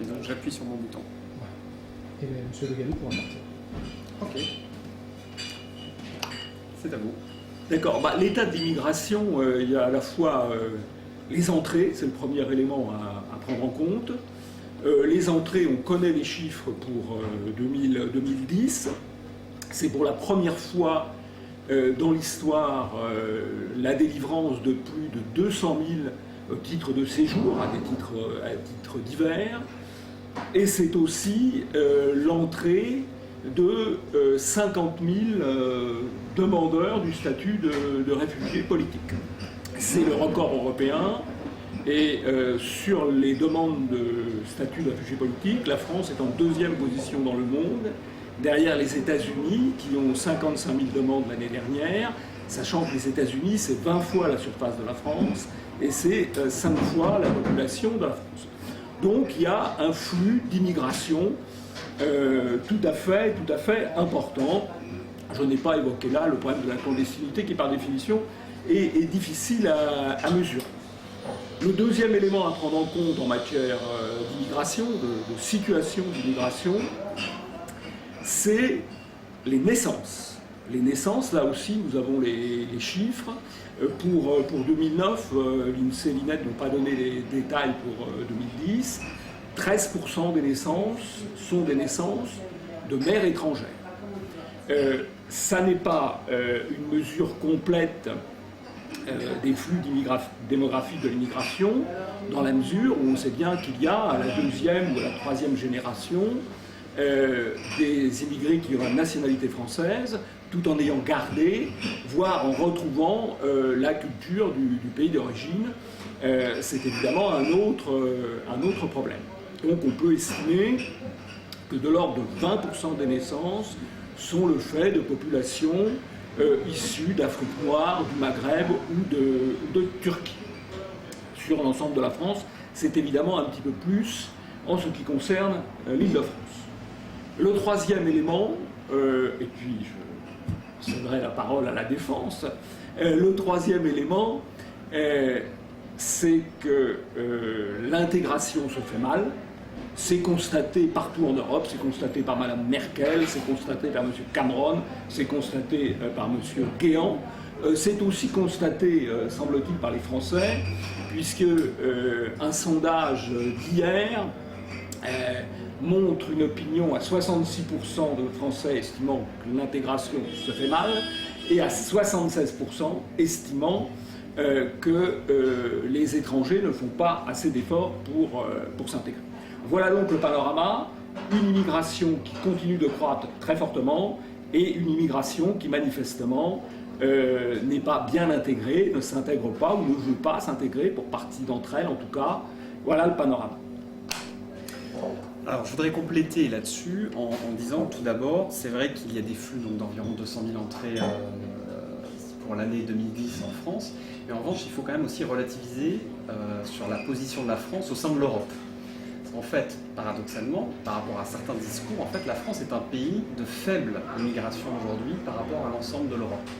Et donc j'appuie sur mon bouton. Et bien, monsieur Le Gallou pourra partir. Ok. C'est à vous. D'accord. Bah, l'état d'immigration, il y a à la fois les entrées, c'est le premier élément à prendre en compte. Les entrées, on connaît les chiffres pour 2010. C'est pour la première fois dans l'histoire la délivrance de plus de 200 000 titres de séjour à titres divers. Et c'est aussi l'entrée de 50 000 demandeurs du statut de réfugié politique. C'est le record européen. Et sur les demandes de statut de réfugié politique, la France est en deuxième position dans le monde, derrière les États-Unis qui ont 55 000 demandes l'année dernière, sachant que les États-Unis c'est 20 fois la surface de la France et c'est 5 fois la population de la France. Donc il y a un flux d'immigration tout à fait important. Je n'ai pas évoqué là le problème de la clandestinité qui par définition est difficile à mesurer. Le deuxième élément à prendre en compte en matière d'immigration, de situation d'immigration, c'est les naissances. Les naissances, là aussi, nous avons les chiffres. Pour 2009, l'INSEE et l'INED n'ont pas donné les détails pour 2010. 13% des naissances sont des naissances de mères étrangères. Ça n'est pas une mesure complète des flux démographiques de l'immigration, dans la mesure où on sait bien qu'il y a à la deuxième ou à la troisième génération des immigrés qui ont la nationalité française, tout en ayant gardé, voire en retrouvant la culture du pays d'origine. C'est évidemment un autre problème. Donc on peut estimer que de l'ordre de 20% des naissances sont le fait de populations issus d'Afrique noire, du Maghreb ou de Turquie. Sur l'ensemble de la France, c'est évidemment un petit peu plus en ce qui concerne l'Île-de-France. Le troisième élément, et puis je céderai la parole à la défense, le troisième élément, c'est que l'intégration se fait mal. C'est constaté partout en Europe, c'est constaté par Mme Merkel, c'est constaté par M. Cameron, c'est constaté par M. Guéant. C'est aussi constaté, semble-t-il, par les Français, puisque un sondage d'hier montre une opinion à 66% de Français estimant que l'intégration se fait mal, et à 76% estimant que les étrangers ne font pas assez d'efforts pour s'intégrer. Voilà donc le panorama, une immigration qui continue de croître très fortement et une immigration qui manifestement n'est pas bien intégrée, ne s'intègre pas ou ne veut pas s'intégrer, pour partie d'entre elles en tout cas. Voilà le panorama. Alors je voudrais compléter là-dessus en disant tout d'abord, c'est vrai qu'il y a des flux d'environ 200 000 entrées pour l'année 2010 en France, mais en revanche il faut quand même aussi relativiser sur la position de la France au sein de l'Europe. En fait, paradoxalement, par rapport à certains discours, en fait, la France est un pays de faible immigration aujourd'hui par rapport à l'ensemble de l'Europe.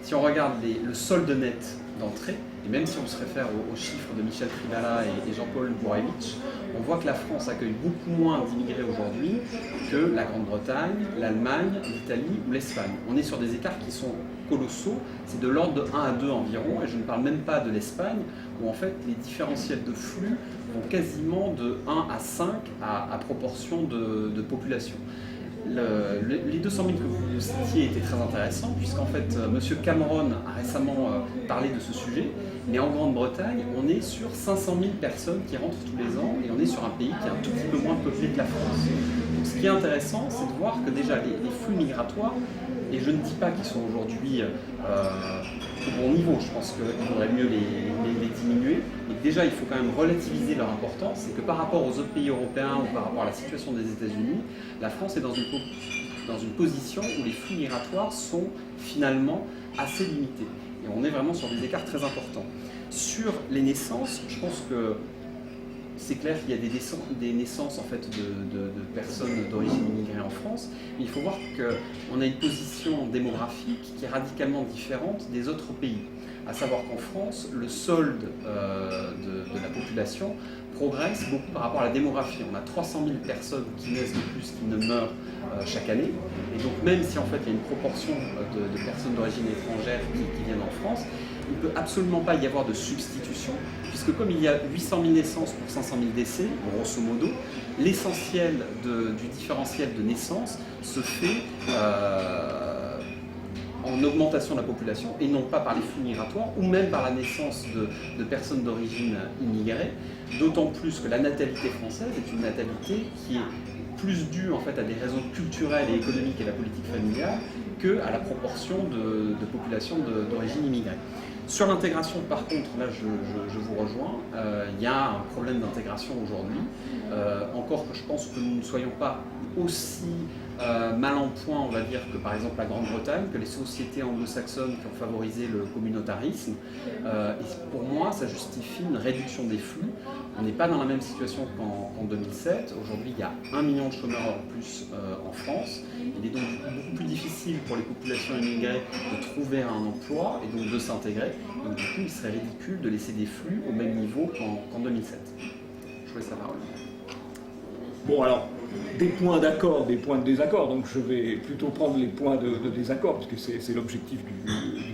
Si on regarde le solde net d'entrée, et même si on se réfère aux chiffres de Michel Trivalla et Jean-Paul Bourevitch, on voit que la France accueille beaucoup moins d'immigrés aujourd'hui que la Grande-Bretagne, l'Allemagne, l'Italie ou l'Espagne. On est sur des écarts qui sont colossaux, c'est de l'ordre de 1 à 2 environ, et je ne parle même pas de l'Espagne, où en fait les différentiels de flux vont quasiment de 1 à 5 à proportion de population. Les 200 000 que vous citiez étaient très intéressants, puisqu'en fait M. Cameron a récemment parlé de ce sujet, mais en Grande-Bretagne, on est sur 500 000 personnes qui rentrent tous les ans, et on est sur un pays qui est un tout petit peu moins peuplé que la France. Donc, ce qui est intéressant, c'est de voir que déjà les flux migratoires, et je ne dis pas qu'ils sont aujourd'hui au bon niveau, je pense qu'il faudrait mieux les diminuer, mais déjà il faut quand même relativiser leur importance, et que par rapport aux autres pays européens ou par rapport à la situation des États-Unis, la France est dans une position où les flux migratoires sont finalement assez limités. Et on est vraiment sur des écarts très importants. Sur les naissances, je pense que c'est clair qu'il y a des naissances en fait, de personnes d'origine immigrée en France, mais il faut voir qu'on a une position démographique qui est radicalement différente des autres pays. À savoir qu'en France, le solde de la population progresse beaucoup par rapport à la démographie. On a 300 000 personnes qui naissent de plus qu'ils ne meurent chaque année. Et donc même si en fait il y a une proportion de personnes d'origine étrangère qui viennent en France, il ne peut absolument pas y avoir de substitution, puisque comme il y a 800 000 naissances pour 500 000 décès, grosso modo, l'essentiel du différentiel de naissance se fait en augmentation de la population et non pas par les flux migratoires ou même par la naissance de personnes d'origine immigrée, d'autant plus que la natalité française est une natalité qui est plus due en fait à des raisons culturelles et économiques et la politique familiale qu'à la proportion de population d'origine immigrée. Sur l'intégration, par contre, là je vous rejoins, il y a un problème d'intégration aujourd'hui, encore que je pense que nous ne soyons pas aussi mal en point, on va dire, que par exemple la Grande-Bretagne, que les sociétés anglo-saxonnes qui ont favorisé le communautarisme. Et pour moi, ça justifie une réduction des flux. On n'est pas dans la même situation qu'en 2007. Aujourd'hui, il y a 1 million de chômeurs en plus en France. Il est donc beaucoup plus difficile pour les populations immigrées de trouver un emploi et donc de s'intégrer. Donc du coup, il serait ridicule de laisser des flux au même niveau qu'en 2007. Je voulais savoir. Bon, alors, des points d'accord, des points de désaccord, donc je vais plutôt prendre les points de désaccord, puisque c'est l'objectif du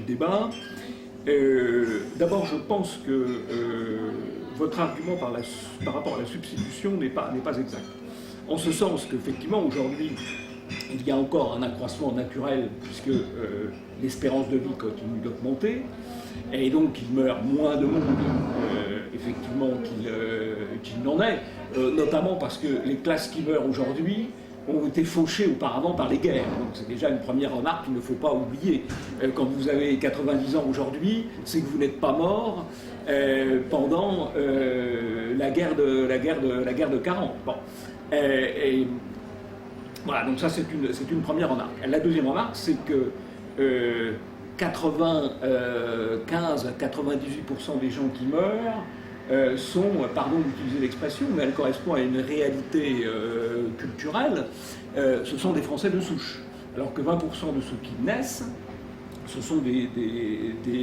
débat. D'abord, je pense que votre argument par rapport à la substitution n'est pas exact. En ce sens qu'effectivement, aujourd'hui, il y a encore un accroissement naturel, puisque l'espérance de vie continue d'augmenter, et donc il meurt moins de monde, effectivement, qu'il n'en est, notamment parce que les classes qui meurent aujourd'hui ont été fauchées auparavant par les guerres. Donc c'est déjà une première remarque qu'il ne faut pas oublier. Quand vous avez 90 ans aujourd'hui, c'est que vous n'êtes pas mort pendant la guerre de 40. Bon. Voilà, donc ça c'est une première remarque. La deuxième remarque, c'est que 95 à 98% des gens qui meurent sont, pardon d'utiliser l'expression, mais elle correspond à une réalité culturelle, ce sont des Français de souche. Alors que 20% de ceux qui naissent, ce sont des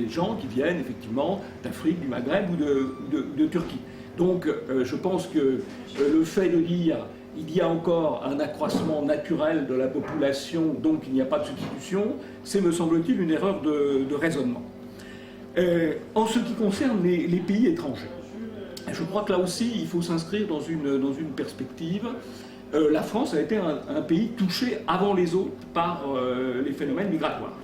gens qui viennent effectivement d'Afrique, du Maghreb ou de Turquie. Donc je pense que le fait de dire il y a encore un accroissement naturel de la population, donc il n'y a pas de substitution, c'est, me semble-t-il, une erreur de raisonnement. En ce qui concerne les pays étrangers, je crois que là aussi, il faut s'inscrire dans une perspective. La France a été un pays touché avant les autres par les phénomènes migratoires.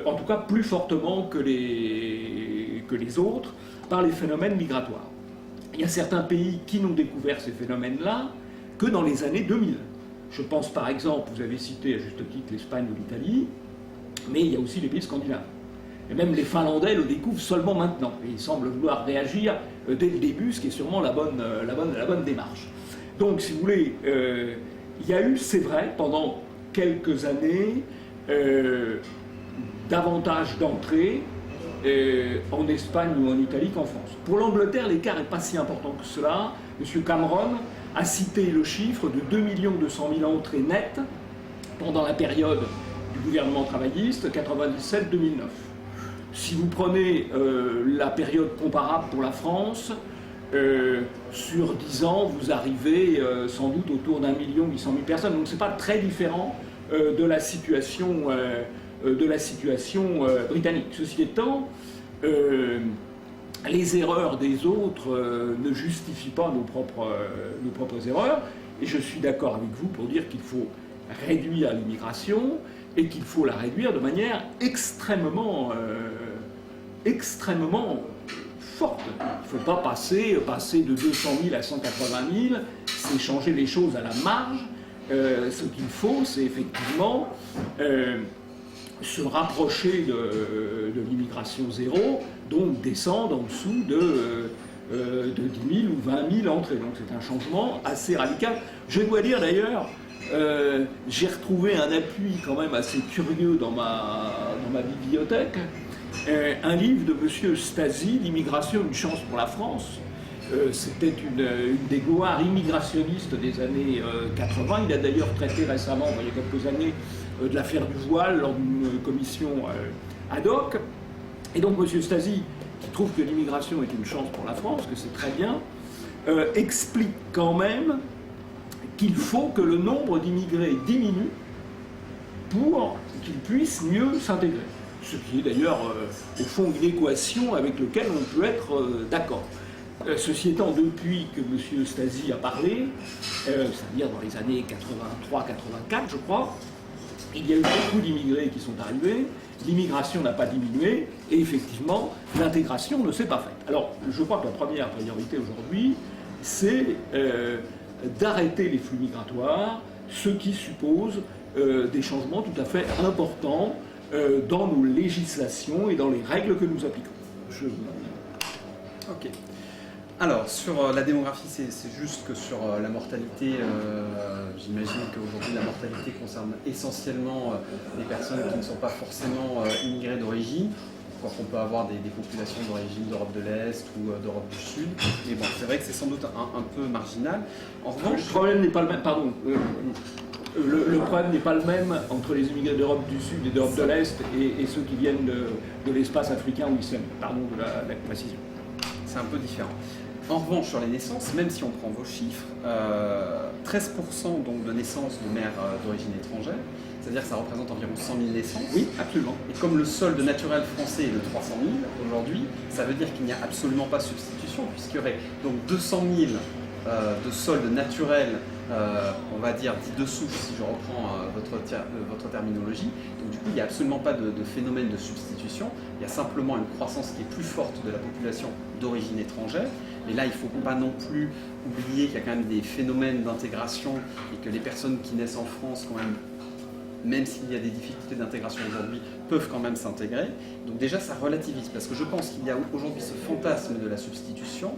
En tout cas, plus fortement que les autres par les phénomènes migratoires. Il y a certains pays qui n'ont découvert ces phénomènes-là que dans les années 2000. Je pense par exemple, vous avez cité à juste titre l'Espagne ou l'Italie, mais il y a aussi les pays scandinaves. Et même les Finlandais le découvrent seulement maintenant. Et ils semblent vouloir réagir dès le début, ce qui est sûrement la bonne démarche. Donc, si vous voulez, il y a eu, c'est vrai, pendant quelques années, davantage d'entrées en Espagne ou en Italie qu'en France. Pour l'Angleterre, l'écart n'est pas si important que cela. M. Cameron a cité le chiffre de 2 200 000 entrées nettes pendant la période du gouvernement travailliste 97-2009. Si vous prenez la période comparable pour la France, sur 10 ans, vous arrivez sans doute autour d'1 800 000 personnes. Donc ce n'est pas très différent de la situation britannique. Ceci étant, les erreurs des autres ne justifient pas nos propres erreurs. Et je suis d'accord avec vous pour dire qu'il faut réduire l'immigration et qu'il faut la réduire de manière extrêmement forte. Il ne faut pas passer de 200 000 à 180 000, c'est changer les choses à la marge. Ce qu'il faut, c'est effectivement se rapprocher de l'immigration zéro, donc descendre en dessous de 10 000 ou 20 000 entrées. Donc c'est un changement assez radical. Je dois dire d'ailleurs, j'ai retrouvé un appui quand même assez curieux dans ma bibliothèque, un livre de M. Stasi, L'immigration, une chance pour la France, c'était une des gloires immigrationnistes des années 80. Il a d'ailleurs traité récemment, il y a quelques années, de l'affaire du voile lors d'une commission ad hoc. Et donc M. Stasi, qui trouve que l'immigration est une chance pour la France, que c'est très bien, explique quand même qu'il faut que le nombre d'immigrés diminue pour qu'ils puissent mieux s'intégrer. Ce qui est d'ailleurs, au fond, une équation avec laquelle on peut être d'accord. Ceci étant, depuis que M. Stasi a parlé, c'est-à-dire dans les années 83-84, je crois, il y a eu beaucoup d'immigrés qui sont arrivés, l'immigration n'a pas diminué, et effectivement, l'intégration ne s'est pas faite. Alors, je crois que la première priorité aujourd'hui, c'est d'arrêter les flux migratoires, ce qui suppose des changements tout à fait importants dans nos législations et dans les règles que nous appliquons. Ok. Alors, sur la démographie, c'est juste que sur la mortalité, j'imagine qu'aujourd'hui la mortalité concerne essentiellement les personnes qui ne sont pas forcément immigrées d'origine. On peut avoir des populations d'origine d'Europe de l'Est ou d'Europe du Sud, mais bon, c'est vrai que c'est sans doute un peu marginal. En revanche, le problème n'est pas le même, pardon, le problème n'est pas le même entre les immigrés d'Europe du Sud et d'Europe de l'Est et ceux qui viennent de l'espace africain ou islamique. Pardon de la précision. C'est un peu différent. En revanche, sur les naissances, même si on prend vos chiffres, 13% donc de naissances de mères d'origine étrangère, c'est-à-dire que ça représente environ 100 000 naissances. Oui, absolument. Et comme le solde naturel français est de 300 000 aujourd'hui, ça veut dire qu'il n'y a absolument pas substitution, puisqu'il y aurait donc 200 000 de solde naturel, on va dire dit dessous, si je reprends votre terminologie. Donc du coup, il n'y a absolument pas de phénomène de substitution. Il y a simplement une croissance qui est plus forte de la population d'origine étrangère. Et là, il ne faut pas non plus oublier qu'il y a quand même des phénomènes d'intégration et que les personnes qui naissent en France, quand même s'il y a des difficultés d'intégration aujourd'hui, peuvent quand même s'intégrer. Donc déjà, ça relativise, parce que je pense qu'il y a aujourd'hui ce fantasme de la substitution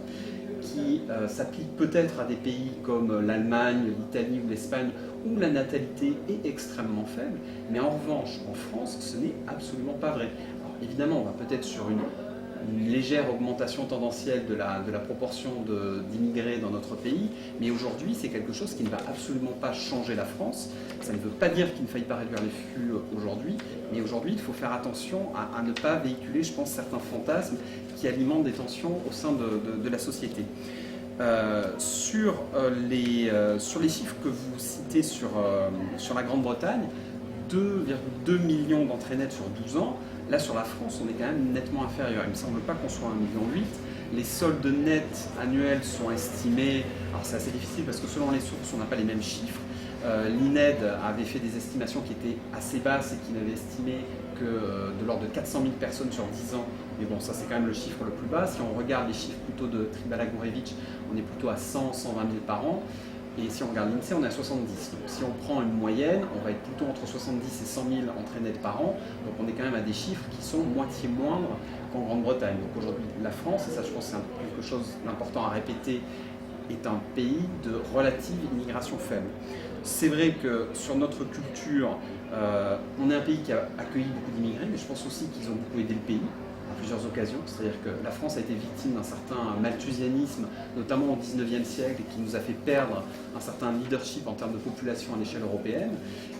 qui s'applique peut-être à des pays comme l'Allemagne, l'Italie ou l'Espagne, où la natalité est extrêmement faible. Mais en revanche, en France, ce n'est absolument pas vrai. Alors, évidemment, on va peut-être sur une légère augmentation tendancielle de la proportion d'immigrés dans notre pays, mais aujourd'hui c'est quelque chose qui ne va absolument pas changer la France. Ça ne veut pas dire qu'il ne faille pas réduire les flux aujourd'hui, mais aujourd'hui il faut faire attention à ne pas véhiculer, je pense, certains fantasmes qui alimentent des tensions au sein de la société. Sur les chiffres que vous citez sur la Grande-Bretagne, 2,2 millions d'entrées nettes sur 12 ans. Là, sur la France, on est quand même nettement inférieur. Il ne me semble pas qu'on soit à 1,8 million. Les soldes nets annuels sont estimés, alors c'est assez difficile parce que selon les sources, on n'a pas les mêmes chiffres. L'INED avait fait des estimations qui étaient assez basses et qui n'avaient estimé que de l'ordre de 400 000 personnes sur 10 ans. Mais bon, ça c'est quand même le chiffre le plus bas. Si on regarde les chiffres plutôt de Tribala-Gourevitch, on est plutôt à 100, 120 000 par an. Et si on regarde l'INSEE, on est à 70. Donc si on prend une moyenne, on va être plutôt entre 70 et 100 000 entrées nettes par an. Donc on est quand même à des chiffres qui sont moitié moindres qu'en Grande-Bretagne. Donc aujourd'hui, la France, et ça je pense que c'est quelque chose d'important à répéter, est un pays de relative immigration faible. C'est vrai que sur notre culture, on est un pays qui a accueilli beaucoup d'immigrés, mais je pense aussi qu'ils ont beaucoup aidé le pays à plusieurs occasions. C'est-à-dire que la France a été victime d'un certain malthusianisme, notamment au XIXe siècle, et qui nous a fait perdre un certain leadership en termes de population à l'échelle européenne,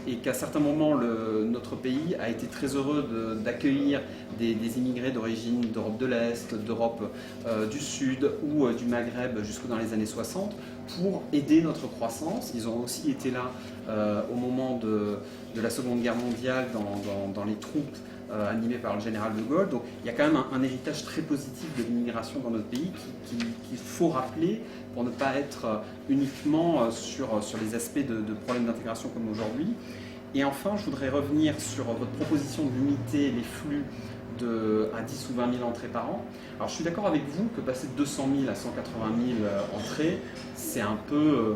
et qu'à certains moments, notre pays a été très heureux d'accueillir des immigrés d'origine d'Europe de l'Est, d'Europe du Sud ou du Maghreb jusque dans les années 60 pour aider notre croissance. Ils ont aussi été là au moment de la Seconde Guerre mondiale dans les troupes animées par le général de Gaulle. Donc il y a quand même un héritage très positif de l'immigration dans notre pays qu'il faut rappeler pour ne pas être uniquement sur les aspects de problèmes d'intégration comme aujourd'hui. Et enfin, je voudrais revenir sur votre proposition de limiter les flux à 10 ou 20 000 entrées par an. Alors je suis d'accord avec vous que passer de 200 000 à 180 000 entrées, c'est un peu...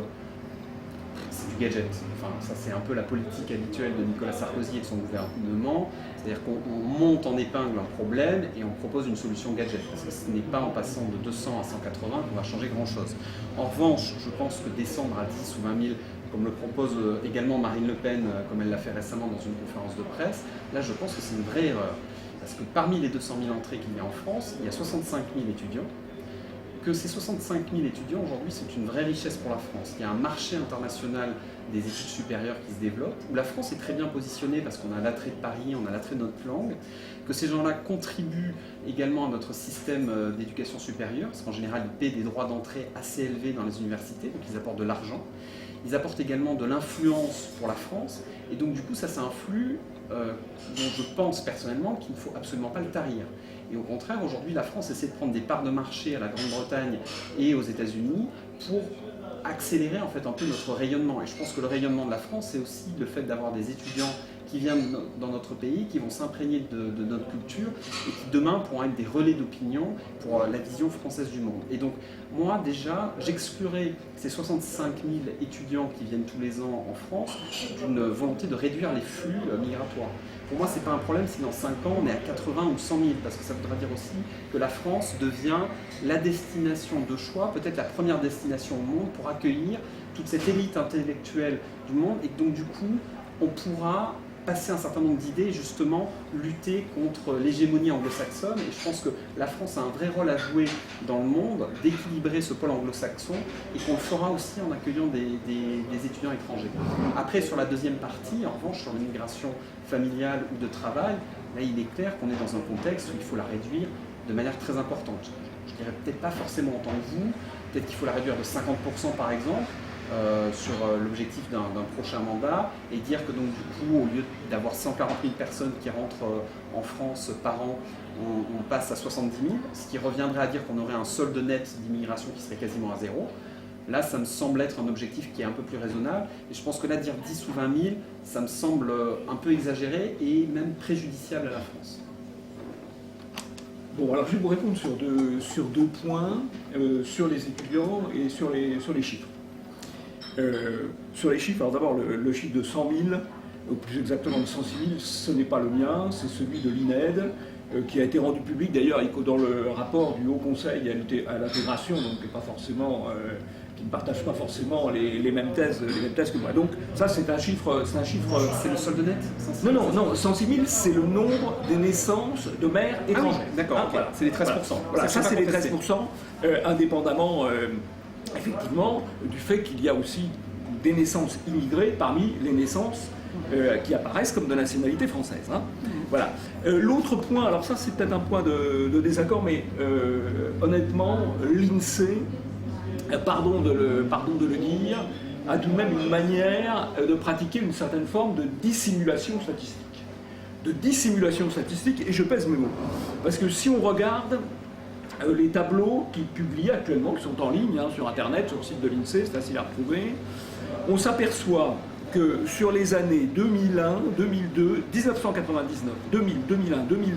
c'est du gadget. Enfin, ça c'est un peu la politique habituelle de Nicolas Sarkozy et de son gouvernement. C'est-à-dire qu'on monte en épingle un problème et on propose une solution gadget. Parce que ce n'est pas en passant de 200 à 180 qu'on va changer grand-chose. En revanche, je pense que descendre à 10 ou 20 000, comme le propose également Marine Le Pen, comme elle l'a fait récemment dans une conférence de presse, là je pense que c'est une vraie erreur. Parce que parmi les 200 000 entrées qu'il y a en France, il y a 65 000 étudiants, que ces 65 000 étudiants aujourd'hui, c'est une vraie richesse pour la France. Il y a un marché international des études supérieures qui se développe, où la France est très bien positionnée parce qu'on a l'attrait de Paris, on a l'attrait de notre langue, que ces gens-là contribuent également à notre système d'éducation supérieure, parce qu'en général, ils paient des droits d'entrée assez élevés dans les universités, donc ils apportent de l'argent. Ils apportent également de l'influence pour la France, et donc du coup, ça c'est un flux dont je pense personnellement qu'il ne faut absolument pas le tarir. Et au contraire, aujourd'hui, la France essaie de prendre des parts de marché à la Grande-Bretagne et aux États-Unis pour accélérer en fait un peu notre rayonnement. Et je pense que le rayonnement de la France, c'est aussi le fait d'avoir des étudiants qui viennent dans notre pays, qui vont s'imprégner de notre culture et qui demain pourront être des relais d'opinion pour la vision française du monde. Et donc moi déjà, j'exclurais ces 65 000 étudiants qui viennent tous les ans en France d'une volonté de réduire les flux migratoires. Pour moi, ce n'est pas un problème si dans 5 ans on est à 80 ou 100 000, parce que ça voudra dire aussi que la France devient la destination de choix, peut-être la première destination au monde pour accueillir toute cette élite intellectuelle du monde, et que donc du coup, on pourra passer un certain nombre d'idées et justement lutter contre l'hégémonie anglo-saxonne. Et je pense que la France a un vrai rôle à jouer dans le monde, d'équilibrer ce pôle anglo-saxon, et qu'on le fera aussi en accueillant des étudiants étrangers. Après, sur la deuxième partie, en revanche, sur l'immigration familiale ou de travail, là il est clair qu'on est dans un contexte où il faut la réduire de manière très importante. Je dirais peut-être pas forcément autant que vous, peut-être qu'il faut la réduire de 50% par exemple, sur l'objectif d'un prochain mandat, et dire que donc du coup, au lieu d'avoir 140 000 personnes qui rentrent en France par an, on passe à 70 000, ce qui reviendrait à dire qu'on aurait un solde net d'immigration qui serait quasiment à zéro. Là, ça me semble être un objectif qui est un peu plus raisonnable, et je pense que là, dire 10 ou 20 000, ça me semble un peu exagéré et même préjudiciable à la France. Bon, alors je vais vous répondre sur deux points, sur les étudiants et sur les chiffres. Sur les chiffres, alors d'abord le chiffre de 100 000, ou plus exactement de 106 000, ce n'est pas le mien, c'est celui de l'INED, qui a été rendu public d'ailleurs dans le rapport du Haut Conseil à l'intégration, donc pas forcément, qui ne partage pas forcément les mêmes thèses que moi. Donc ça c'est un chiffre. C'est le solde net? Non, 106 000 c'est le nombre des naissances de mères étrangères. Oui, d'accord, okay. Voilà. C'est les 13%. Voilà, ça c'est les 13%, indépendamment effectivement du fait qu'il y a aussi des naissances immigrées parmi les naissances qui apparaissent comme de nationalité française. Hein. Voilà. L'autre point, alors ça c'est peut-être un point de désaccord, mais honnêtement, l'INSEE, pardon de le dire, a tout de même une manière de pratiquer une certaine forme de dissimulation statistique. Et je pèse mes mots. Parce que si on regarde les tableaux qu'ils publient actuellement, qui sont en ligne sur Internet, sur le site de l'INSEE, c'est facile à retrouver, on s'aperçoit que sur les années 2001, 2002, 1999, 2000, 2001, 2002,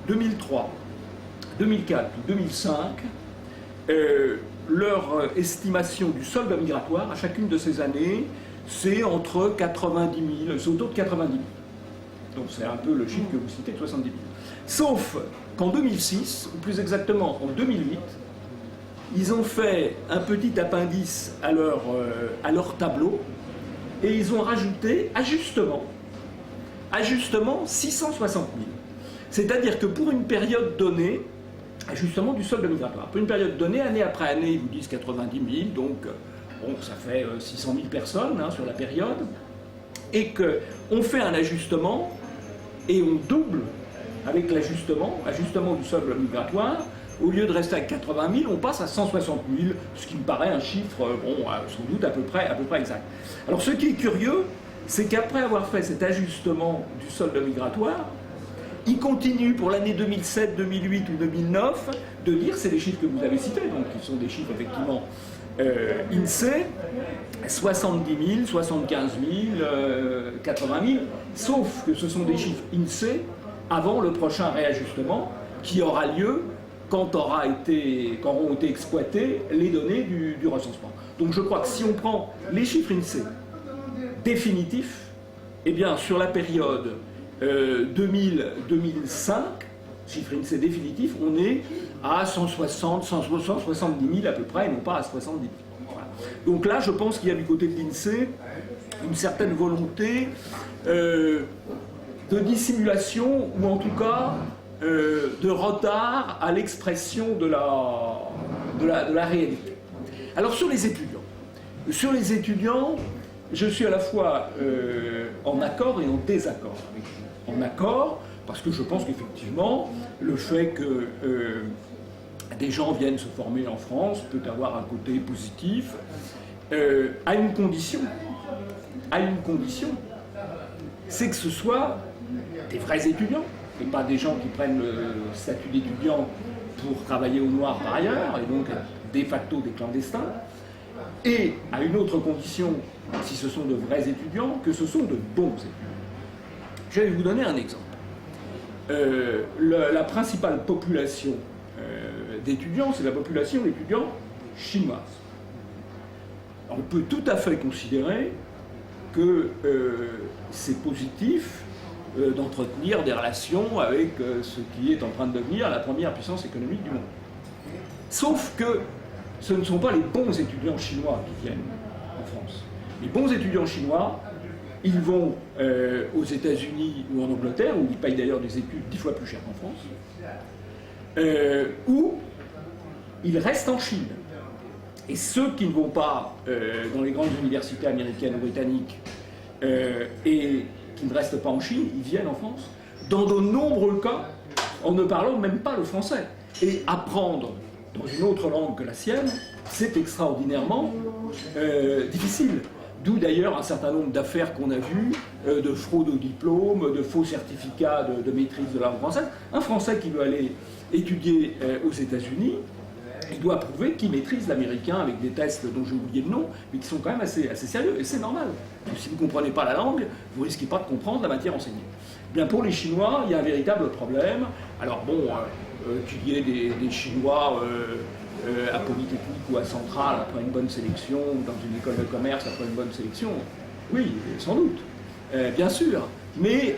2003, 2004, 2005, leur estimation du solde migratoire à chacune de ces années, c'est entre 90 000, c'est autour de 90 000. Donc c'est un peu le chiffre que vous citez, 70 000. Sauf qu'en 2006, ou plus exactement en 2008, ils ont fait un petit appendice à leur tableau et ils ont rajouté ajustement 660 000. C'est-à-dire que pour une période donnée, ajustement du solde migratoire, pour une période donnée, année après année, ils vous disent 90 000, donc bon, ça fait 600 000 personnes sur la période, et qu'on fait un ajustement et on double avec ajustement du solde migratoire. Au lieu de rester à 80 000, on passe à 160 000, ce qui me paraît un chiffre, sans doute à peu près exact. Alors ce qui est curieux, c'est qu'après avoir fait cet ajustement du solde migratoire, ils continuent pour l'année 2007, 2008 ou 2009 de dire, c'est les chiffres que vous avez cités, donc qui sont des chiffres effectivement INSEE, 70 000, 75 000, 80 000, sauf que ce sont des chiffres INSEE avant le prochain réajustement qui aura lieu quand auront été exploitées les données du recensement. Donc je crois que si on prend les chiffres INSEE définitifs, eh bien sur la période 2000-2005, chiffre INSEE définitif, on est à 170 000 à peu près, et non pas à 70 000. Voilà. Donc là, je pense qu'il y a du côté de l'INSEE une certaine volonté de dissimulation, ou en tout cas de retard à l'expression de de la réalité. Alors sur les étudiants, je suis à la fois en accord et en désaccord avec vous. En accord, parce que je pense qu'effectivement, le fait que des gens viennent se former en France peut avoir un côté positif, à une condition, c'est que ce soit des vrais étudiants, et pas des gens qui prennent le statut d'étudiant pour travailler au noir par ailleurs, et donc de facto des clandestins, et à une autre condition, si ce sont de vrais étudiants, que ce sont de bons étudiants. Je vais vous donner un exemple. La principale population d'étudiants, c'est la population d'étudiants chinoise. On peut tout à fait considérer que c'est positif d'entretenir des relations avec ce qui est en train de devenir la première puissance économique du monde. Sauf que ce ne sont pas les bons étudiants chinois qui viennent en France. Les bons étudiants chinois, ils vont aux États-Unis ou en Angleterre, où ils payent d'ailleurs des études 10 fois plus chères qu'en France, ou ils restent en Chine. Et ceux qui ne vont pas dans les grandes universités américaines ou britanniques et qui ne restent pas en Chine, ils viennent en France. Dans de nombreux cas, en ne parlant même pas le français. Et apprendre dans une autre langue que la sienne, c'est extraordinairement difficile. D'où d'ailleurs un certain nombre d'affaires qu'on a vues, de fraude au diplôme, de faux certificats de maîtrise de la langue française. Un Français qui veut aller étudier aux États-Unis, il doit prouver qu'il maîtrise l'américain avec des tests dont j'ai oublié le nom, mais qui sont quand même assez sérieux, et c'est normal. Donc, si vous ne comprenez pas la langue, vous ne risquez pas de comprendre la matière enseignée. Bien, pour les Chinois, il y a un véritable problème. Alors bon, qu'il y ait des Chinois à Polytechnique ou à Centrale après une bonne sélection, ou dans une école de commerce après une bonne sélection, oui, sans doute, bien sûr. Mais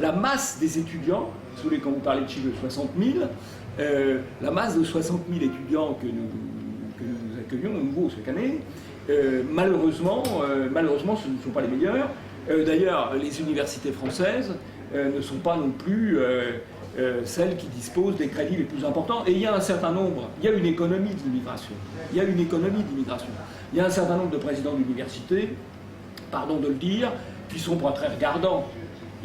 la masse des étudiants, si vous voulez, quand vous parlez de chiffre de 60 000, la masse de 60 000 étudiants que nous accueillons nouveaux chaque année, malheureusement, ce ne sont pas les meilleurs. D'ailleurs, les universités françaises ne sont pas non plus celles qui disposent des crédits les plus importants. Et il y a un certain nombre, il y a une économie d'immigration. Il y a un certain nombre de présidents d'universités, pardon de le dire, qui sont pas très regardants.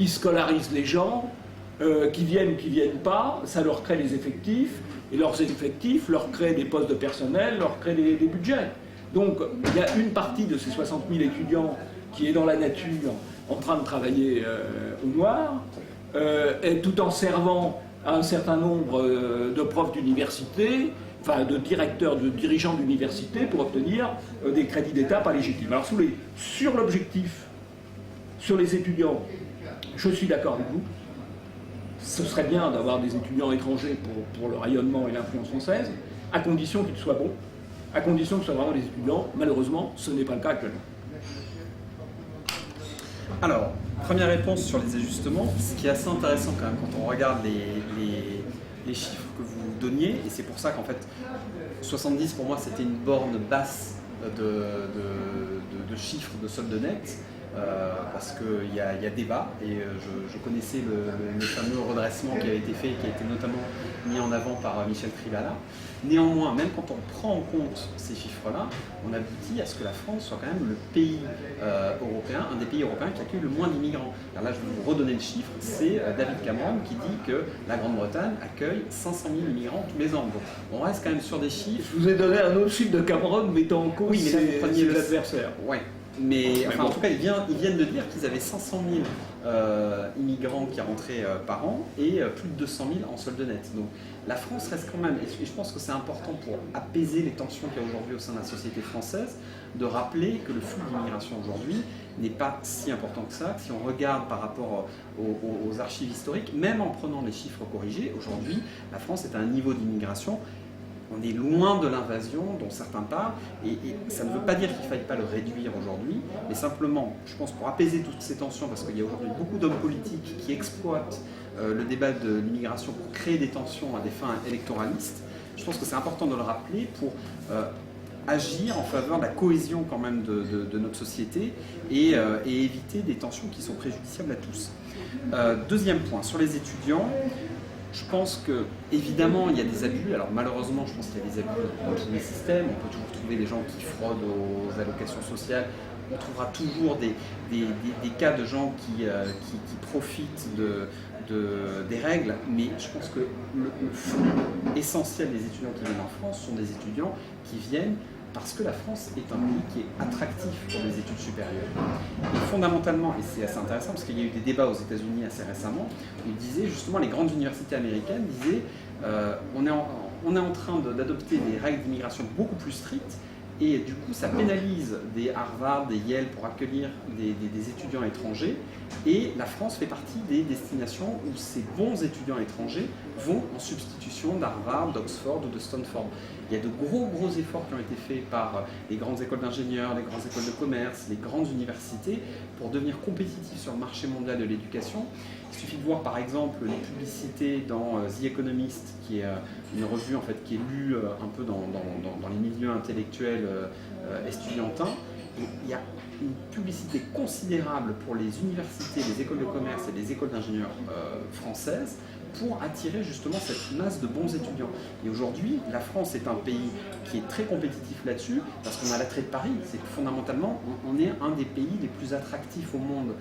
Ils scolarisent les gens, qui viennent pas, ça leur crée des effectifs, et leurs effectifs leur créent des postes de personnel, leur créent des budgets. Donc il y a une partie de ces 60 000 étudiants qui est dans la nature, en train de travailler au noir, et tout en servant à un certain nombre de profs d'université, enfin de directeurs, de dirigeants d'université pour obtenir des crédits d'État pas légitimes. Alors sur l'objectif, sur les étudiants, je suis d'accord avec vous. Ce serait bien d'avoir des étudiants étrangers pour le rayonnement et l'influence française, à condition qu'ils soient bons, à condition que ce soient vraiment des étudiants. Malheureusement, ce n'est pas le cas actuellement. Alors, première réponse sur les ajustements. Ce qui est assez intéressant quand même quand on regarde les chiffres que vous donniez, et c'est pour ça qu'en fait 70 pour moi c'était une borne basse de chiffres de solde net. Parce qu'il y a débat et je connaissais le fameux redressement qui avait été fait et qui a été notamment mis en avant par Michel Trivalla. Néanmoins, même quand on prend en compte ces chiffres-là, on aboutit à ce que la France soit quand même le pays européen, un des pays européens qui accueille le moins d'immigrants. Là, je vais vous redonner le chiffre, c'est David Cameron qui dit que la Grande-Bretagne accueille 500 000 immigrants tous les ans. Donc on reste quand même sur des chiffres. Je vous ai donné un autre chiffre de Cameron mettant en cause ses adversaires. Ouais. Mais enfin, en tout cas, ils viennent de dire qu'ils avaient 500 000 immigrants qui rentraient par an et plus de 200 000 en solde net. Donc la France reste quand même, et je pense que c'est important pour apaiser les tensions qu'il y a aujourd'hui au sein de la société française, de rappeler que le flux d'immigration aujourd'hui n'est pas si important que ça. Si on regarde par rapport aux archives historiques, même en prenant les chiffres corrigés, aujourd'hui, la France est à un niveau d'immigration. On est loin de l'invasion dont certains parlent, et ça ne veut pas dire qu'il ne faille pas le réduire aujourd'hui, mais simplement, je pense, pour apaiser toutes ces tensions, parce qu'il y a aujourd'hui beaucoup d'hommes politiques qui exploitent le débat de l'immigration pour créer des tensions à des fins électoralistes, je pense que c'est important de le rappeler pour agir en faveur de la cohésion quand même de notre société et éviter des tensions qui sont préjudiciables à tous. Deuxième point, sur les étudiants, Je pense que, évidemment, il y a des abus. Alors malheureusement, je pense qu'il y a des abus dans tous les systèmes. On peut toujours trouver des gens qui fraudent aux allocations sociales. On trouvera toujours des cas de gens qui profitent des règles. Mais je pense que le flux essentiel des étudiants qui viennent en France sont des étudiants qui viennent parce que la France est un pays qui est attractif pour les études supérieures. Et fondamentalement, et c'est assez intéressant parce qu'il y a eu des débats aux États-Unis assez récemment, où ils disaient justement, les grandes universités américaines disaient on est en train d'adopter des règles d'immigration beaucoup plus strictes, et du coup ça pénalise des Harvard, des Yale pour accueillir des étudiants étrangers, et la France fait partie des destinations où ces bons étudiants étrangers vont en substitution d'Harvard, d'Oxford ou de Stanford. Il y a de gros efforts qui ont été faits par les grandes écoles d'ingénieurs, les grandes écoles de commerce, les grandes universités pour devenir compétitifs sur le marché mondial de l'éducation. Il suffit de voir par exemple les publicités dans The Economist, qui est une revue en fait, qui est lue un peu dans les milieux intellectuels estudiantins. Et il y a une publicité considérable pour les universités, les écoles de commerce et les écoles d'ingénieurs françaises pour attirer justement cette masse de bons étudiants. Et aujourd'hui, la France est un pays qui est très compétitif là-dessus, parce qu'on a l'attrait de Paris. C'est que fondamentalement, on est un des pays les plus attractifs au monde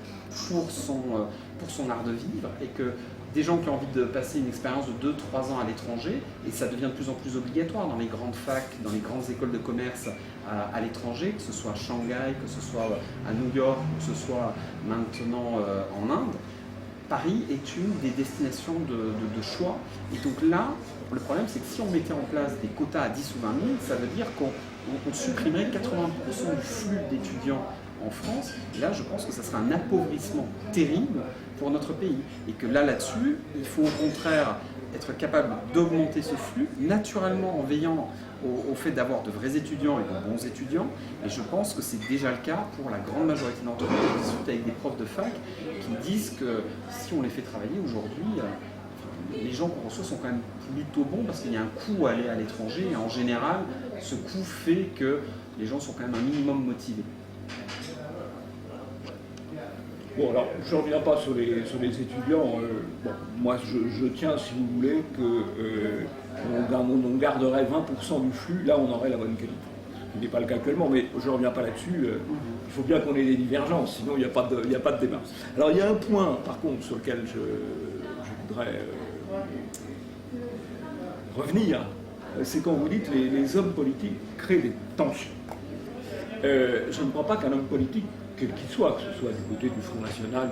pour son art de vivre, et que des gens qui ont envie de passer une expérience de 2-3 ans à l'étranger, et ça devient de plus en plus obligatoire dans les grandes facs, dans les grandes écoles de commerce à l'étranger, que ce soit à Shanghai, que ce soit à New York, que ce soit maintenant en Inde. Paris est une des destinations de choix. Et donc là, le problème, c'est que si on mettait en place des quotas à 10 ou 20 000, ça veut dire qu'on supprimerait 80% du flux d'étudiants en France. Et là, je pense que ça serait un appauvrissement terrible pour notre pays. Et que là-dessus, il faut au contraire être capable d'augmenter ce flux, naturellement en veillant au fait d'avoir de vrais étudiants et de bons étudiants. Et je pense que c'est déjà le cas pour la grande majorité d'entre eux. Je discute avec des profs de fac qui me disent que si on les fait travailler aujourd'hui, les gens qu'on reçoit sont quand même plutôt bons parce qu'il y a un coût à aller à l'étranger. Et en général, ce coût fait que les gens sont quand même un minimum motivés. Bon, alors, je ne reviens pas sur les étudiants. Bon, moi, je tiens, si vous voulez, on garderait 20% du flux, là, on aurait la bonne qualité. Ce n'est pas le cas actuellement, mais je ne reviens pas là-dessus. Il faut bien qu'on ait des divergences, sinon il n'y a pas de débat. Alors, il y a un point, par contre, sur lequel je voudrais revenir, c'est quand vous dites les hommes politiques créent des tensions. Je ne crois pas qu'un homme politique, quel qu'il soit, que ce soit du côté du Front National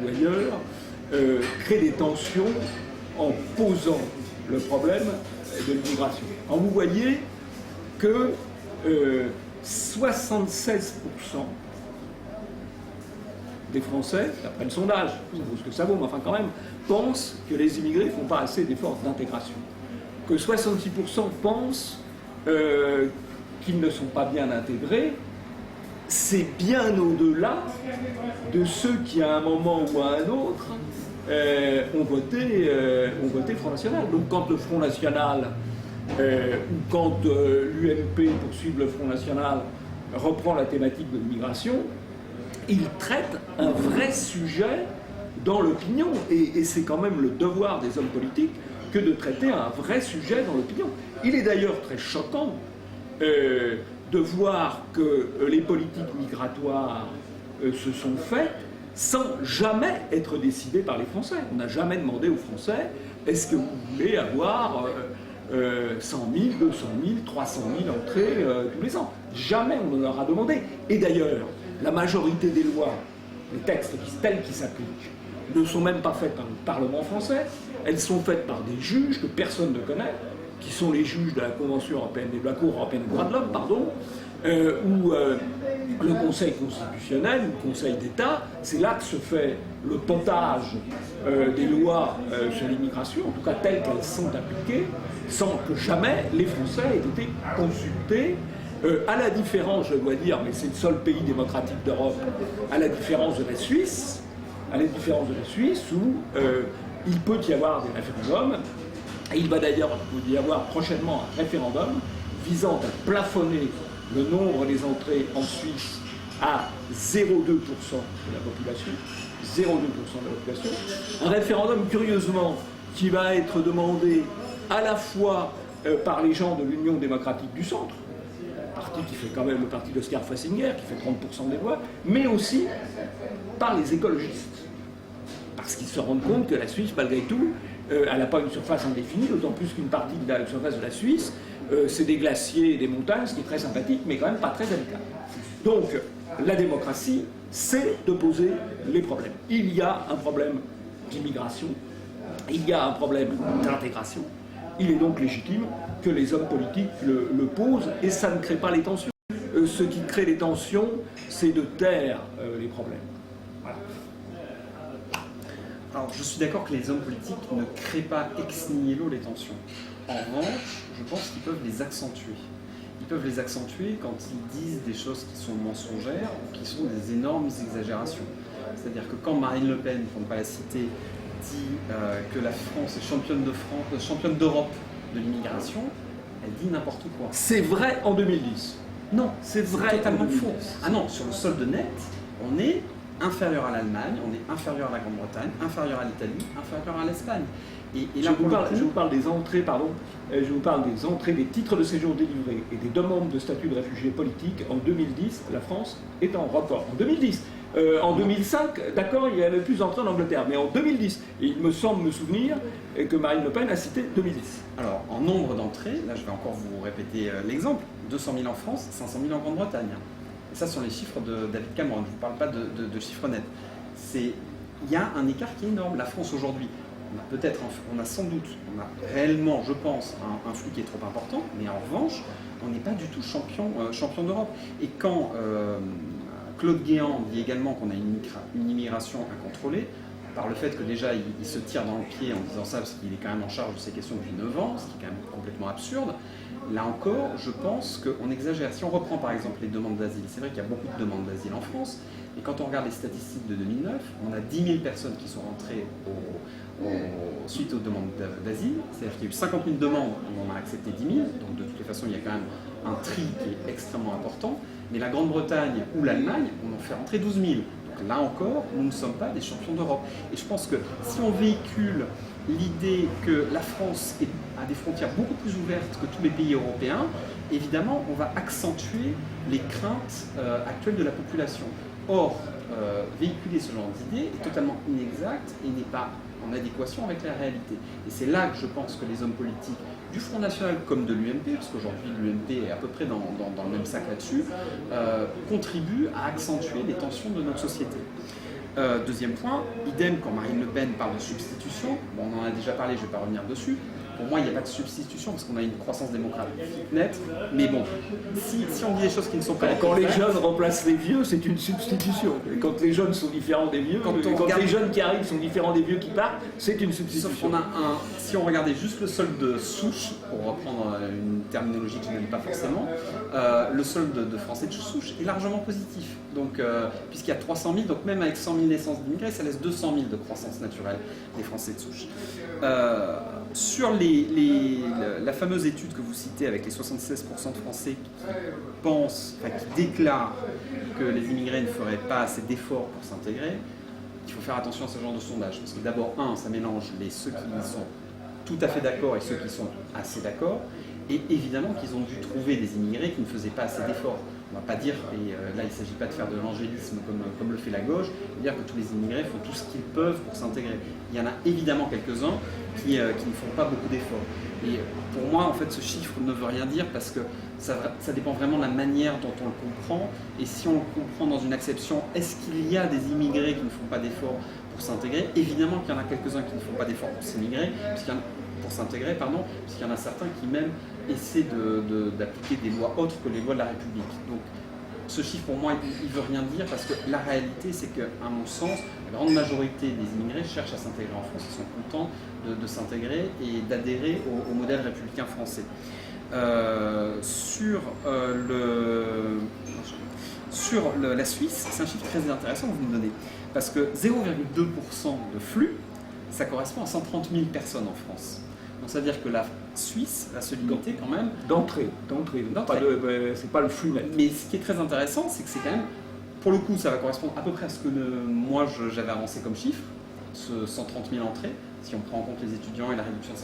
ou ailleurs, crée des tensions en posant le problème de l'immigration. Quand vous voyez que 76% des Français, d'après le sondage, ça vaut ce que ça vaut, mais enfin quand même, pensent que les immigrés ne font pas assez d'efforts d'intégration. Que 66% pensent qu'ils ne sont pas bien intégrés. C'est bien au-delà de ceux qui, à un moment ou à un autre, ont voté Front National. Donc quand le Front National, ou quand l'UMP, pour suivre le Front National, reprend la thématique de l'immigration, il traite un vrai sujet dans l'opinion. Et c'est quand même le devoir des hommes politiques que de traiter un vrai sujet dans l'opinion. Il est d'ailleurs très choquant de voir que les politiques migratoires se sont faites sans jamais être décidées par les Français. On n'a jamais demandé aux Français « est-ce que vous voulez avoir 100 000, 200 000, 300 000 entrées tous les ans ?» Jamais on ne leur a demandé. Et d'ailleurs, la majorité des lois, les textes tels qu'ils s'appliquent, ne sont même pas faites par le Parlement français. Elles sont faites par des juges que personne ne connaît, qui sont les juges de la Convention européenne et de la Cour européenne des droits de l'homme, ou le Conseil constitutionnel, ou le Conseil d'État. C'est là que se fait le pontage des lois sur l'immigration, en tout cas telles qu'elles sont appliquées, sans que jamais les Français aient été consultés, à la différence, je dois dire, mais c'est le seul pays démocratique d'Europe, à la différence de la Suisse, où il peut y avoir des référendums. Et il va d'ailleurs y avoir prochainement un référendum visant à plafonner le nombre des entrées en Suisse à 0,2% de la population. 0,2% de la population. Un référendum, curieusement, qui va être demandé à la fois par les gens de l'Union démocratique du centre, parti qui fait quand même le parti d'Oscar Fressinger, qui fait 30% des voix, mais aussi par les écologistes. Parce qu'ils se rendent compte que la Suisse, malgré tout, elle n'a pas une surface indéfinie, d'autant plus qu'une partie de la surface de la Suisse, c'est des glaciers et des montagnes, ce qui est très sympathique, mais quand même pas très habitable. Donc, la démocratie, c'est de poser les problèmes. Il y a un problème d'immigration, il y a un problème d'intégration. Il est donc légitime que les hommes politiques le posent, et ça ne crée pas les tensions. Ce qui crée les tensions, c'est de taire les problèmes. Voilà. Alors, je suis d'accord que les hommes politiques ne créent pas ex nihilo les tensions. En revanche, je pense qu'ils peuvent les accentuer. Ils peuvent les accentuer quand ils disent des choses qui sont mensongères ou qui sont des énormes exagérations. C'est-à-dire que quand Marine Le Pen, pour ne pas la citer, dit que la France est championne d'Europe de l'immigration, elle dit n'importe quoi. C'est vrai en 2010. Non, c'est vrai totalement en 2010. faux. Ah non, sur le solde net, on est inférieur à l'Allemagne, on est inférieur à la Grande-Bretagne, inférieur à l'Italie, inférieur à l'Espagne. Et là, je vous parle des entrées, je vous parle des entrées des titres de séjour délivrés et des demandes de statut de réfugié politique. En 2010, la France est en record. En 2010. En 2005, d'accord, il y avait plus d'entrées en Angleterre, mais en 2010, et il me semble me souvenir que Marine Le Pen a cité 2010. Alors, en nombre d'entrées, là je vais encore vous répéter l'exemple, 200 000 en France, 500 000 en Grande-Bretagne. Et ça, sont les chiffres de David Cameron, je ne vous parle pas de chiffres nets. Il y a un écart qui est énorme. La France aujourd'hui, on a sans doute, on a réellement, je pense, un flux qui est trop important, mais en revanche, on n'est pas du tout champion d'Europe. Et quand Claude Guéant dit également qu'on a une immigration incontrôlée, par le fait que déjà il se tire dans le pied en disant ça, parce qu'il est quand même en charge de ces questions depuis 9 ans, ce qui est quand même complètement absurde. Là encore, je pense qu'on exagère. Si on reprend par exemple les demandes d'asile, c'est vrai qu'il y a beaucoup de demandes d'asile en France, et quand on regarde les statistiques de 2009, on a 10 000 personnes qui sont rentrées suite aux demandes d'asile, c'est-à-dire qu'il y a eu 50 000 demandes, on en a accepté 10 000, donc de toutes les façons il y a quand même un tri qui est extrêmement important, mais la Grande-Bretagne ou l'Allemagne, on en fait rentrer 12 000. Donc là encore, nous ne sommes pas des champions d'Europe. Et je pense que si on véhicule l'idée que la France a des frontières beaucoup plus ouvertes que tous les pays européens, évidemment, on va accentuer les craintes actuelles de la population. Or, véhiculer ce genre d'idée est totalement inexact et n'est pas en adéquation avec la réalité. Et c'est là que je pense que les hommes politiques du Front National comme de l'UMP, parce qu'aujourd'hui l'UMP est à peu près dans le même sac là-dessus, contribuent à accentuer les tensions de notre société. Deuxième point, idem quand Marine Le Pen parle de substitution, bon, on en a déjà parlé, je ne vais pas revenir dessus. Pour moi, il n'y a pas de substitution parce qu'on a une croissance démographique nette. Mais bon, si on dit des choses qui ne sont pas... Quand les jeunes remplacent les vieux, c'est une substitution. Et quand les jeunes sont différents des vieux, quand les jeunes qui arrivent sont différents des vieux qui partent, c'est une substitution. Sauf qu'on a si on regardait juste le solde de souche, pour reprendre une terminologie que je n'aime pas forcément, le solde de Français de souche est largement positif. Donc, puisqu'il y a 300 000, donc même avec 100 000 naissances d'immigrés, ça laisse 200 000 de croissance naturelle des Français de souche. Sur la fameuse étude que vous citez avec les 76% de Français qui déclarent que les immigrés ne feraient pas assez d'efforts pour s'intégrer, il faut faire attention à ce genre de sondage. Parce que d'abord, ça mélange ceux qui sont tout à fait d'accord et ceux qui sont assez d'accord. Et évidemment qu'ils ont dû trouver des immigrés qui ne faisaient pas assez d'efforts. On ne va pas dire, et là il ne s'agit pas de faire de l'angélisme comme le fait la gauche, dire que tous les immigrés font tout ce qu'ils peuvent pour s'intégrer. Il y en a évidemment quelques-uns qui ne font pas beaucoup d'efforts. Et pour moi, en fait, ce chiffre ne veut rien dire parce que ça dépend vraiment de la manière dont on le comprend. Et si on le comprend dans une acception, est-ce qu'il y a des immigrés qui ne font pas d'efforts pour s'intégrer? Évidemment qu'il y en a quelques-uns qui ne font pas d'efforts pour s'intégrer, puisqu'il y en a certains qui même essaient d'appliquer des lois autres que les lois de la République. Donc ce chiffre pour moi il ne veut rien dire parce que la réalité c'est qu'à mon sens, la grande majorité des immigrés cherchent à s'intégrer en France, ils sont contents de s'intégrer et d'adhérer au modèle républicain français. Sur la Suisse, c'est un chiffre très intéressant que vous me donnez parce que 0,2% de flux, ça correspond à 130 000 personnes en France. Donc ça veut dire que la Suisse va se limiter quand même... D'entrée. C'est pas le flux net. Mais ce qui est très intéressant, c'est que c'est quand même... Pour le coup, ça va correspondre à peu près à ce que moi j'avais avancé comme chiffre, ce 130 000 entrées, si on prend en compte les étudiants et la réduction de 50%,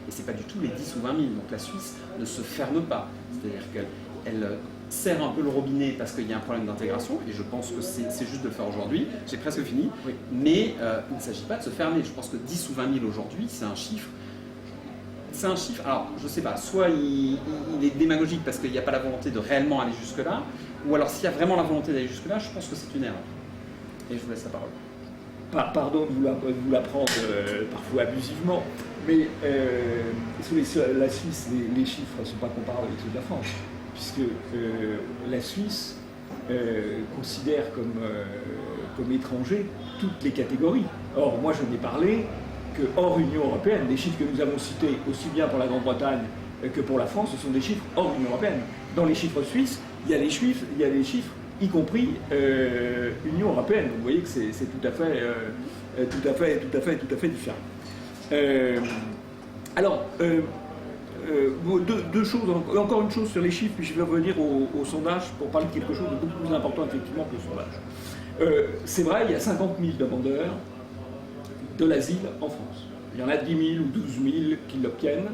et c'est pas du tout les 10 ou 20 000. Donc la Suisse ne se ferme pas, c'est-à-dire qu'elle serre un peu le robinet parce qu'il y a un problème d'intégration, et je pense que c'est juste de le faire aujourd'hui. J'ai presque fini, Oui. mais il ne s'agit pas de se fermer. Je pense que 10 ou 20 000 aujourd'hui, c'est un chiffre. C'est un chiffre, alors je sais pas, soit il est démagogique parce qu'il n'y a pas la volonté de réellement aller jusque-là, ou alors s'il y a vraiment la volonté d'aller jusque-là, je pense que c'est une erreur. Et je vous laisse la parole. Pardon de vous la prendre parfois abusivement, mais la Suisse, les chiffres ne sont pas comparables avec ceux de la France, puisque la Suisse considère comme étrangers toutes les catégories. Or, moi je n'ai parlé que hors Union européenne. Les chiffres que nous avons cités, aussi bien pour la Grande-Bretagne que pour la France, ce sont des chiffres hors Union européenne. Dans les chiffres suisses, il y a les chiffres, y compris Union européenne. Donc vous voyez que c'est tout à fait différent. Alors, deux choses, encore une chose sur les chiffres, puis je vais revenir au sondage pour parler de quelque chose de beaucoup plus important effectivement que le sondage. C'est vrai, il y a 50 000 demandeurs de l'asile en France. Il y en a 10 000 ou 12 000 qui l'obtiennent,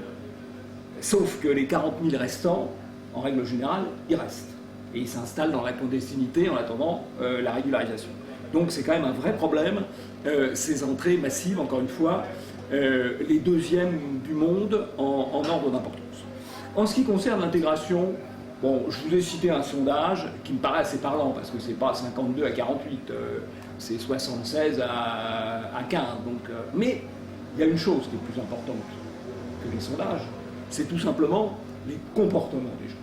sauf que les 40 000 restants, en règle générale, ils restent. Et ils s'installent dans la clandestinité en attendant la régularisation. Donc c'est quand même un vrai problème, ces entrées massives, encore une fois, les deuxièmes du monde en ordre d'importance. En ce qui concerne l'intégration, bon, je vous ai cité un sondage qui me paraît assez parlant, parce que c'est pas 52 à 48, c'est 76 à 15. Donc, mais il y a une chose qui est plus importante que les sondages, c'est tout simplement les comportements des gens.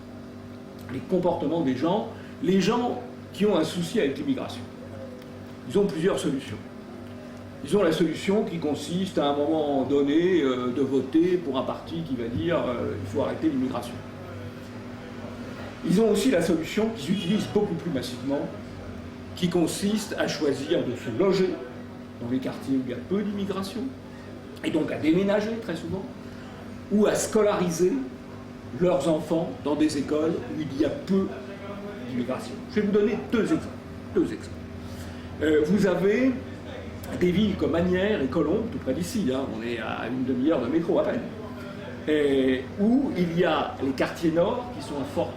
Les comportements des gens, les gens qui ont un souci avec l'immigration. Ils ont plusieurs solutions. Ils ont la solution qui consiste à un moment donné de voter pour un parti qui va dire il faut arrêter l'immigration. Ils ont aussi la solution qu'ils utilisent beaucoup plus massivement, qui consiste à choisir de se loger dans les quartiers où il y a peu d'immigration, et donc à déménager très souvent, ou à scolariser leurs enfants dans des écoles où il y a peu d'immigration. Je vais vous donner deux exemples. Vous avez des villes comme Asnières et Colombes, tout près d'ici, hein, on est à une demi-heure de métro à peine, où il y a les quartiers nord qui sont à forte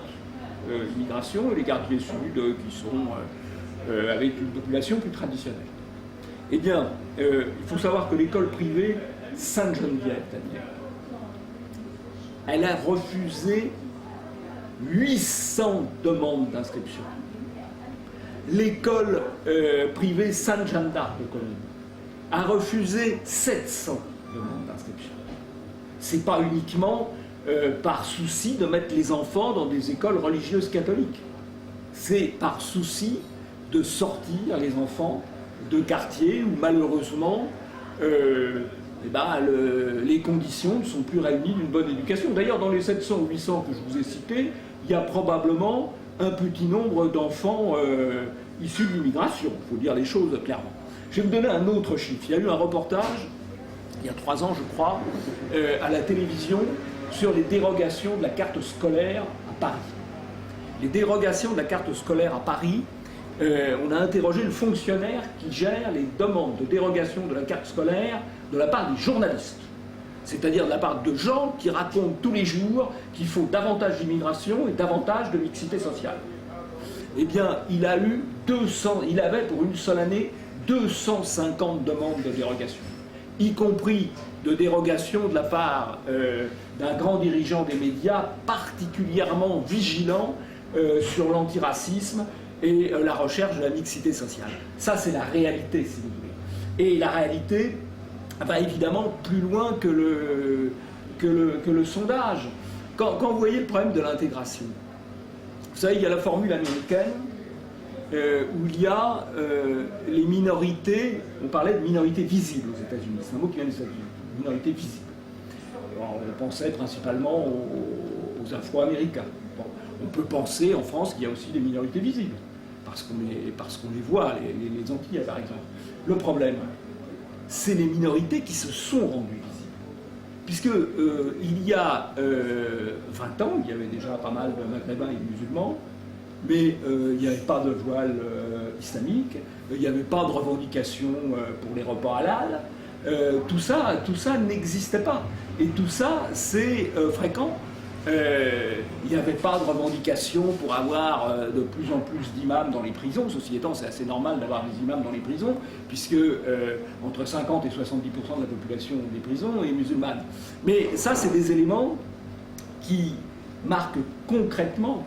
immigration et les quartiers sud qui sont avec une population plus traditionnelle. Eh bien, il faut savoir que l'école privée Sainte-Geneviève d'Asnières, elle a refusé 800 demandes d'inscription. L'école privée Sainte-Jeanne d'Arc de Colombes a refusé 700 demandes d'inscription. C'est pas uniquement par souci de mettre les enfants dans des écoles religieuses catholiques. C'est par souci de sortir les enfants de quartiers où malheureusement les conditions ne sont plus réunies d'une bonne éducation. D'ailleurs, dans les 700 ou 800 que je vous ai cités, il y a probablement un petit nombre d'enfants issus de l'immigration. Il faut dire les choses clairement. Je vais vous donner un autre chiffre. Il y a eu un reportage, il y a 3 ans je crois, à la télévision sur les dérogations de la carte scolaire à Paris. Les dérogations de la carte scolaire à Paris, on a interrogé le fonctionnaire qui gère les demandes de dérogation de la carte scolaire de la part des journalistes. C'est-à-dire de la part de gens qui racontent tous les jours qu'il faut davantage d'immigration et davantage de mixité sociale. Eh bien, il avait pour une seule année 250 demandes de dérogation, y compris de dérogation de la part d'un grand dirigeant des médias particulièrement vigilant sur l'antiracisme et la recherche de la mixité sociale. Ça, c'est la réalité, si vous voulez. Et la réalité va évidemment plus loin que le sondage. Quand vous voyez le problème de l'intégration, vous savez, il y a la formule américaine où il y a les minorités, on parlait de minorités visibles aux États-Unis, c'est un mot qui vient des États-Unis, minorité visible. Alors, on pensait principalement aux Afro-Américains. Bon, on peut penser en France qu'il y a aussi des minorités visibles, parce qu'on les voit, les Antillais par exemple. Le problème, c'est les minorités qui se sont rendues visibles. Puisque il y a 20 ans, il y avait déjà pas mal de Maghrébins et de musulmans, mais il n'y avait pas de voile islamique, il n'y avait pas de revendication pour les repas halal. Tout ça n'existait pas. Et tout ça, c'est fréquent. Il n'y avait pas de revendication pour avoir de plus en plus d'imams dans les prisons. Ceci étant, c'est assez normal d'avoir des imams dans les prisons, puisque entre 50 et 70% de la population des prisons est musulmane. Mais ça, c'est des éléments qui marquent concrètement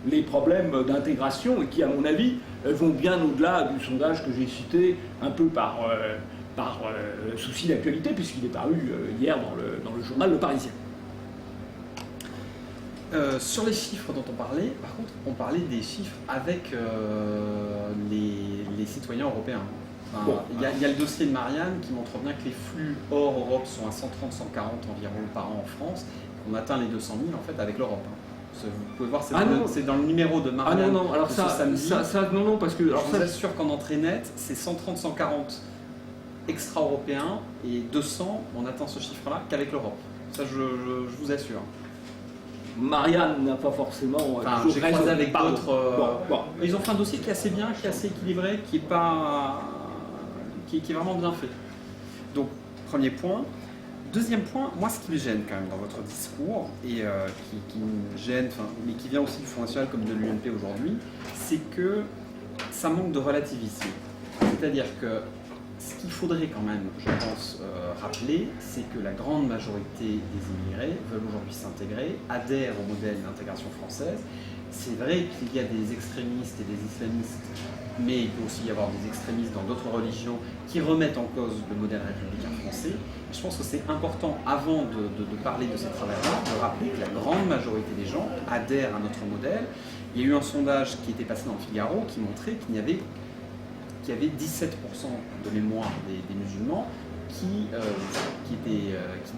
les problèmes d'intégration et qui, à mon avis, vont bien au-delà du sondage que j'ai cité un peu par souci d'actualité, puisqu'il est paru hier dans le journal Le Parisien. Sur les chiffres dont on parlait, par contre, on parlait des chiffres avec les citoyens européens. Enfin, Bon. il y a le dossier de Marianne qui montre bien que les flux hors Europe sont à 130-140 environ par an en France. On atteint les 200 000 en fait avec l'Europe. Vous pouvez voir, c'est dans le numéro de Marianne. Ah non, alors de ça, ce samedi. non, parce que... Alors Je vous assure qu'en entrée nette, c'est 130-140 extra-européens et 200, on atteint ce chiffre-là qu'avec l'Europe. Ça, je vous assure. Marianne n'a pas forcément... Enfin, j'ai croisé avec d'autres... Bon. Ils ont fait un dossier qui est assez bien, qui est assez équilibré, qui est vraiment bien fait. Donc, premier point. Deuxième point, moi ce qui me gêne quand même dans votre discours, et qui me gêne, mais qui vient aussi du Front National comme de l'UMP aujourd'hui, c'est que ça manque de relativisme. C'est-à-dire que ce qu'il faudrait quand même, je pense, rappeler, c'est que la grande majorité des immigrés veulent aujourd'hui s'intégrer, adhèrent au modèle d'intégration française. C'est vrai qu'il y a des extrémistes et des islamistes, mais il peut aussi y avoir des extrémistes dans d'autres religions qui remettent en cause le modèle républicain français. Et je pense que c'est important, avant de parler de ces travers-là, de rappeler que la grande majorité des gens adhèrent à notre modèle. Il y a eu un sondage qui était passé dans le Figaro qui montrait qu'il y avait 17% de mémoire des musulmans qui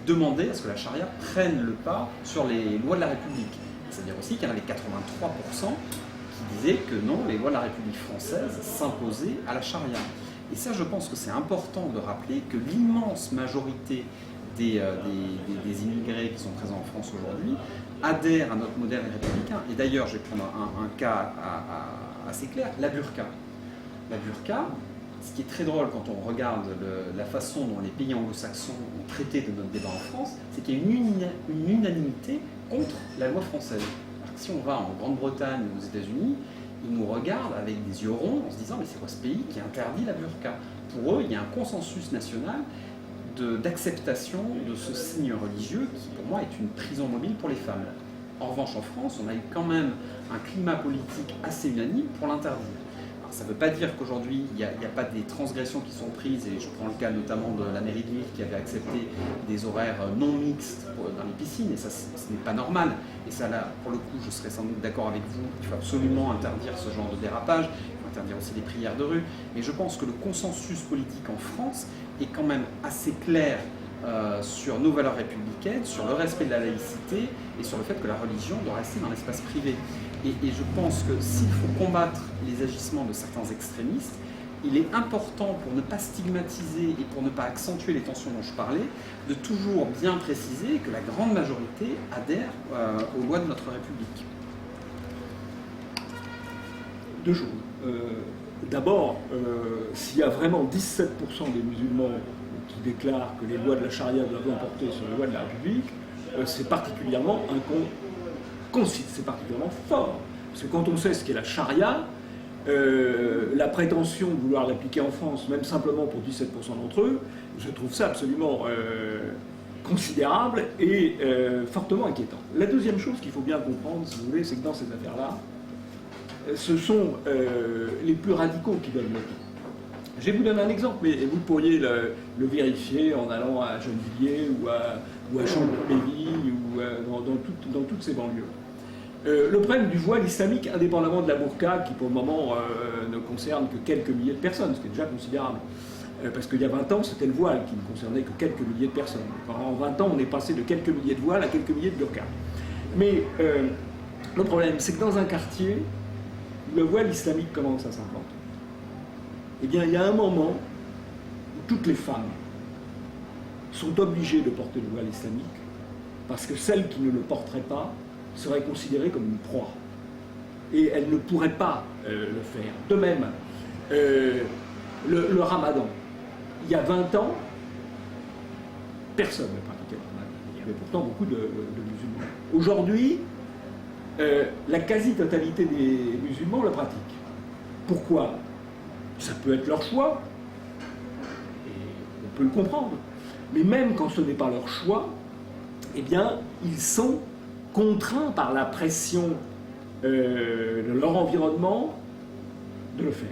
demandaient à ce que la charia prenne le pas sur les lois de la République. C'est-à-dire aussi qu'il y en avait 83% qui disaient que non, les lois de la République française s'imposaient à la charia. Et ça, je pense que c'est important de rappeler que l'immense majorité des immigrés qui sont présents en France aujourd'hui adhèrent à notre modèle républicain. Et d'ailleurs, je vais prendre un cas assez clair, la burqa. La burqa, ce qui est très drôle quand on regarde la façon dont les pays anglo-saxons ont traité de notre débat en France, c'est qu'il y a une unanimité contre la loi française. Alors que si on va en Grande-Bretagne ou aux États-Unis, ils nous regardent avec des yeux ronds en se disant mais c'est quoi ce pays qui interdit la burqa? Pour eux, il y a un consensus national d'acceptation de ce signe religieux qui pour moi est une prison mobile pour les femmes. En revanche, en France, on a eu quand même un climat politique assez unanime pour l'interdire. Ça ne veut pas dire qu'aujourd'hui, il n'y a pas des transgressions qui sont prises, et je prends le cas notamment de la mairie de Lille qui avait accepté des horaires non mixtes dans les piscines, et ça, ce n'est pas normal. Et ça, là, pour le coup, je serais sans doute d'accord avec vous, il faut absolument interdire ce genre de dérapage, il faut interdire aussi les prières de rue, mais je pense que le consensus politique en France est quand même assez clair sur nos valeurs républicaines, sur le respect de la laïcité et sur le fait que la religion doit rester dans l'espace privé. Et je pense que s'il faut combattre les agissements de certains extrémistes, il est important, pour ne pas stigmatiser et pour ne pas accentuer les tensions dont je parlais, de toujours bien préciser que la grande majorité adhère aux lois de notre République. Deux choses. D'abord, s'il y a vraiment 17% des musulmans qui déclarent que les lois de la charia doivent l'emporter sur les lois de la République, c'est particulièrement c'est particulièrement fort. Parce que quand on sait ce qu'est la charia, la prétention de vouloir l'appliquer en France, même simplement pour 17% d'entre eux, je trouve ça absolument considérable et fortement inquiétant. La deuxième chose qu'il faut bien comprendre, si vous voulez, c'est que dans ces affaires-là, ce sont les plus radicaux qui donnent le ton. Je vais vous donner un exemple, mais vous pourriez le vérifier en allant à Gennevilliers ou à Chambéry ou dans toutes ces banlieues. Le problème du voile islamique, indépendamment de la burqa, qui pour le moment ne concerne que quelques milliers de personnes, ce qui est déjà considérable. Parce qu'il y a 20 ans, c'était le voile qui ne concernait que quelques milliers de personnes. En 20 ans, on est passé de quelques milliers de voiles à quelques milliers de burqa. Mais le problème, c'est que dans un quartier, le voile islamique commence à s'implanter. Eh bien, il y a un moment où toutes les femmes sont obligées de porter le voile islamique parce que celles qui ne le porteraient pas seraient considérées comme une proie. et elle ne pourrait pas le faire. De même, le ramadan, il y a 20 ans, personne ne pratiquait le ramadan. Il y avait pourtant beaucoup de musulmans. Aujourd'hui, la quasi-totalité des musulmans le pratiquent. Pourquoi? Ça peut être leur choix, et on peut le comprendre. Mais même quand ce n'est pas leur choix, eh bien, ils sont contraints par la pression de leur environnement de le faire.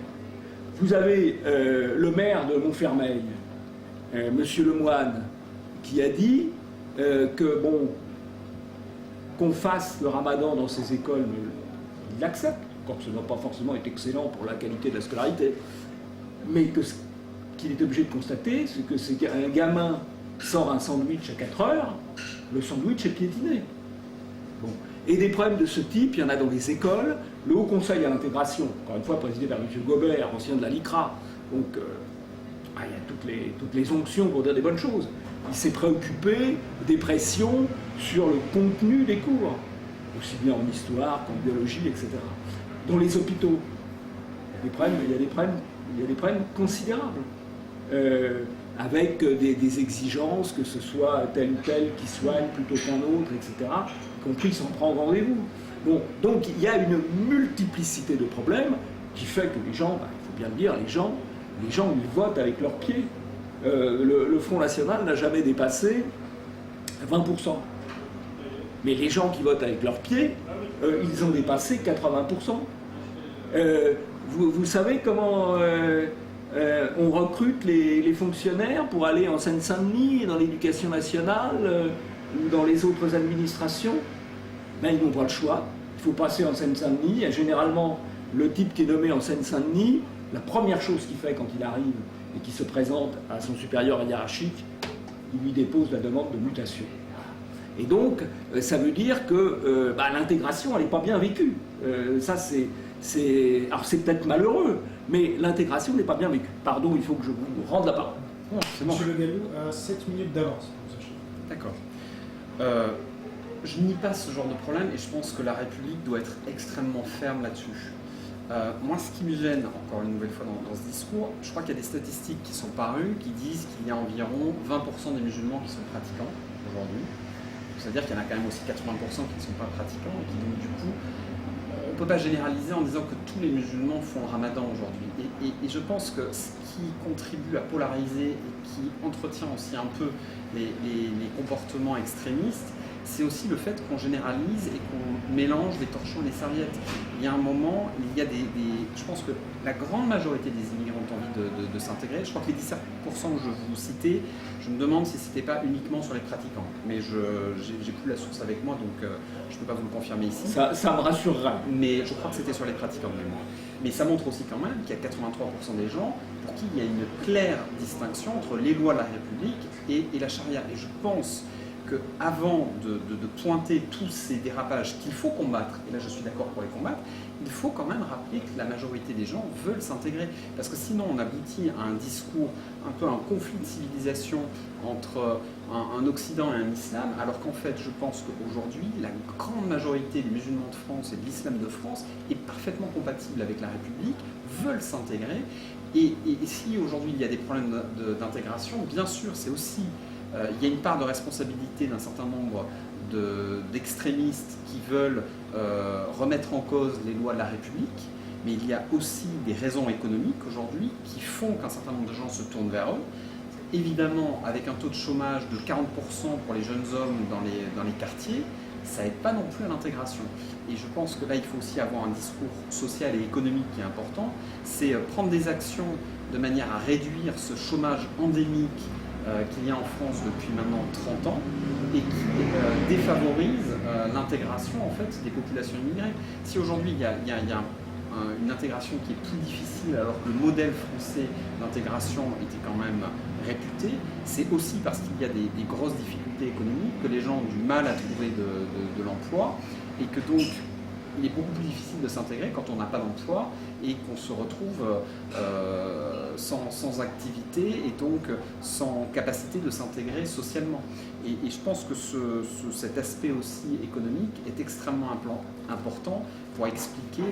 Vous avez le maire de Montfermeil, Monsieur Lemoine, qui a dit que, bon, qu'on fasse le ramadan dans ces écoles, il l'accepte, quand ce n'a pas forcément été excellent pour la qualité de la scolarité, mais que ce qu'il est obligé de constater, c'est que c'est qu'un gamin sort un sandwich à 4 heures, le sandwich est piétiné. Bon. Et des problèmes de ce type, il y en a dans les écoles. Le Haut Conseil à l'intégration, encore une fois présidé par M. Gobert, ancien de la LICRA, donc il y a toutes les onctions pour dire des bonnes choses. Il s'est préoccupé des pressions sur le contenu des cours, aussi bien en histoire qu'en biologie, etc. Dans les hôpitaux, il y a des problèmes considérables, avec des exigences, que ce soit tel ou tel qui soigne plutôt qu'un autre, etc., y compris sans prendre rendez-vous. Bon, donc il y a une multiplicité de problèmes qui fait que les gens, il faut bien le dire, les gens ils votent avec leurs pieds. Le Front National n'a jamais dépassé 20%. Mais les gens qui votent avec leurs pieds, ils ont dépassé 80%. Vous savez comment on recrute les fonctionnaires pour aller en Seine-Saint-Denis, dans l'éducation nationale ou dans les autres administrations? Ben, ils n'ont pas le choix. Il faut passer en Seine-Saint-Denis. Et généralement, le type qui est nommé en Seine-Saint-Denis, la première chose qu'il fait quand il arrive et qu'il se présente à son supérieur hiérarchique, il lui dépose la demande de mutation. Et donc, ça veut dire que l'intégration, elle n'est pas bien vécue. Alors c'est peut-être malheureux, mais l'intégration n'est pas bien vécue. Pardon, il faut que je vous rende la parole. Non, Monsieur Le Gallou a 7 minutes d'avance. D'accord. Je nie pas ce genre de problème et je pense que la République doit être extrêmement ferme là-dessus. Moi, ce qui me gêne, encore une nouvelle fois dans ce discours, je crois qu'il y a des statistiques qui sont parues qui disent qu'il y a environ 20% des musulmans qui sont pratiquants aujourd'hui. C'est-à-dire qu'il y en a quand même aussi 80% qui ne sont pas pratiquants et qui donc du coup, on ne peut pas généraliser en disant que tous les musulmans font le ramadan aujourd'hui. Et je pense que ce qui contribue à polariser et qui entretient aussi un peu les comportements extrémistes, c'est aussi le fait qu'on généralise et qu'on mélange les torchons et les serviettes. Il y a un moment, il y a je pense que la grande majorité des immigrants ont envie de s'intégrer. Je crois que les 17% que je vous citais, je me demande si ce n'était pas uniquement sur les pratiquants. Mais je n'ai plus la source avec moi, donc je ne peux pas vous le confirmer ici. Ça me rassurera. Mais je crois que c'était sur les pratiquants de mémoire. Mais ça montre aussi quand même qu'il y a 83% des gens pour qui il y a une claire distinction entre les lois de la République et la charia. Et je pense qu'avant de pointer tous ces dérapages qu'il faut combattre, et là je suis d'accord pour les combattre, il faut quand même rappeler que la majorité des gens veulent s'intégrer. Parce que sinon on aboutit à un discours, un peu un conflit de civilisation entre un Occident et un Islam, alors qu'en fait je pense qu'aujourd'hui la grande majorité des musulmans de France et de l'islam de France est parfaitement compatible avec la République, veulent s'intégrer. Et si aujourd'hui il y a des problèmes d'intégration, bien sûr c'est aussi... il y a une part de responsabilité d'un certain nombre d'extrémistes qui veulent remettre en cause les lois de la République, mais il y a aussi des raisons économiques aujourd'hui qui font qu'un certain nombre de gens se tournent vers eux. Évidemment, avec un taux de chômage de 40% pour les jeunes hommes dans les quartiers, ça n'aide pas non plus à l'intégration. Et je pense que là, il faut aussi avoir un discours social et économique qui est important. C'est prendre des actions de manière à réduire ce chômage endémique qu'il y a en France depuis maintenant 30 ans et qui défavorise l'intégration en fait, des populations immigrées. Si aujourd'hui il y a une intégration qui est plus difficile alors que le modèle français d'intégration était quand même réputé, c'est aussi parce qu'il y a des grosses difficultés économiques, que les gens ont du mal à trouver de l'emploi et que donc il est beaucoup plus difficile de s'intégrer quand on n'a pas d'emploi et qu'on se retrouve sans activité et donc sans capacité de s'intégrer socialement. Et je pense que cet aspect aussi économique est extrêmement important pour expliquer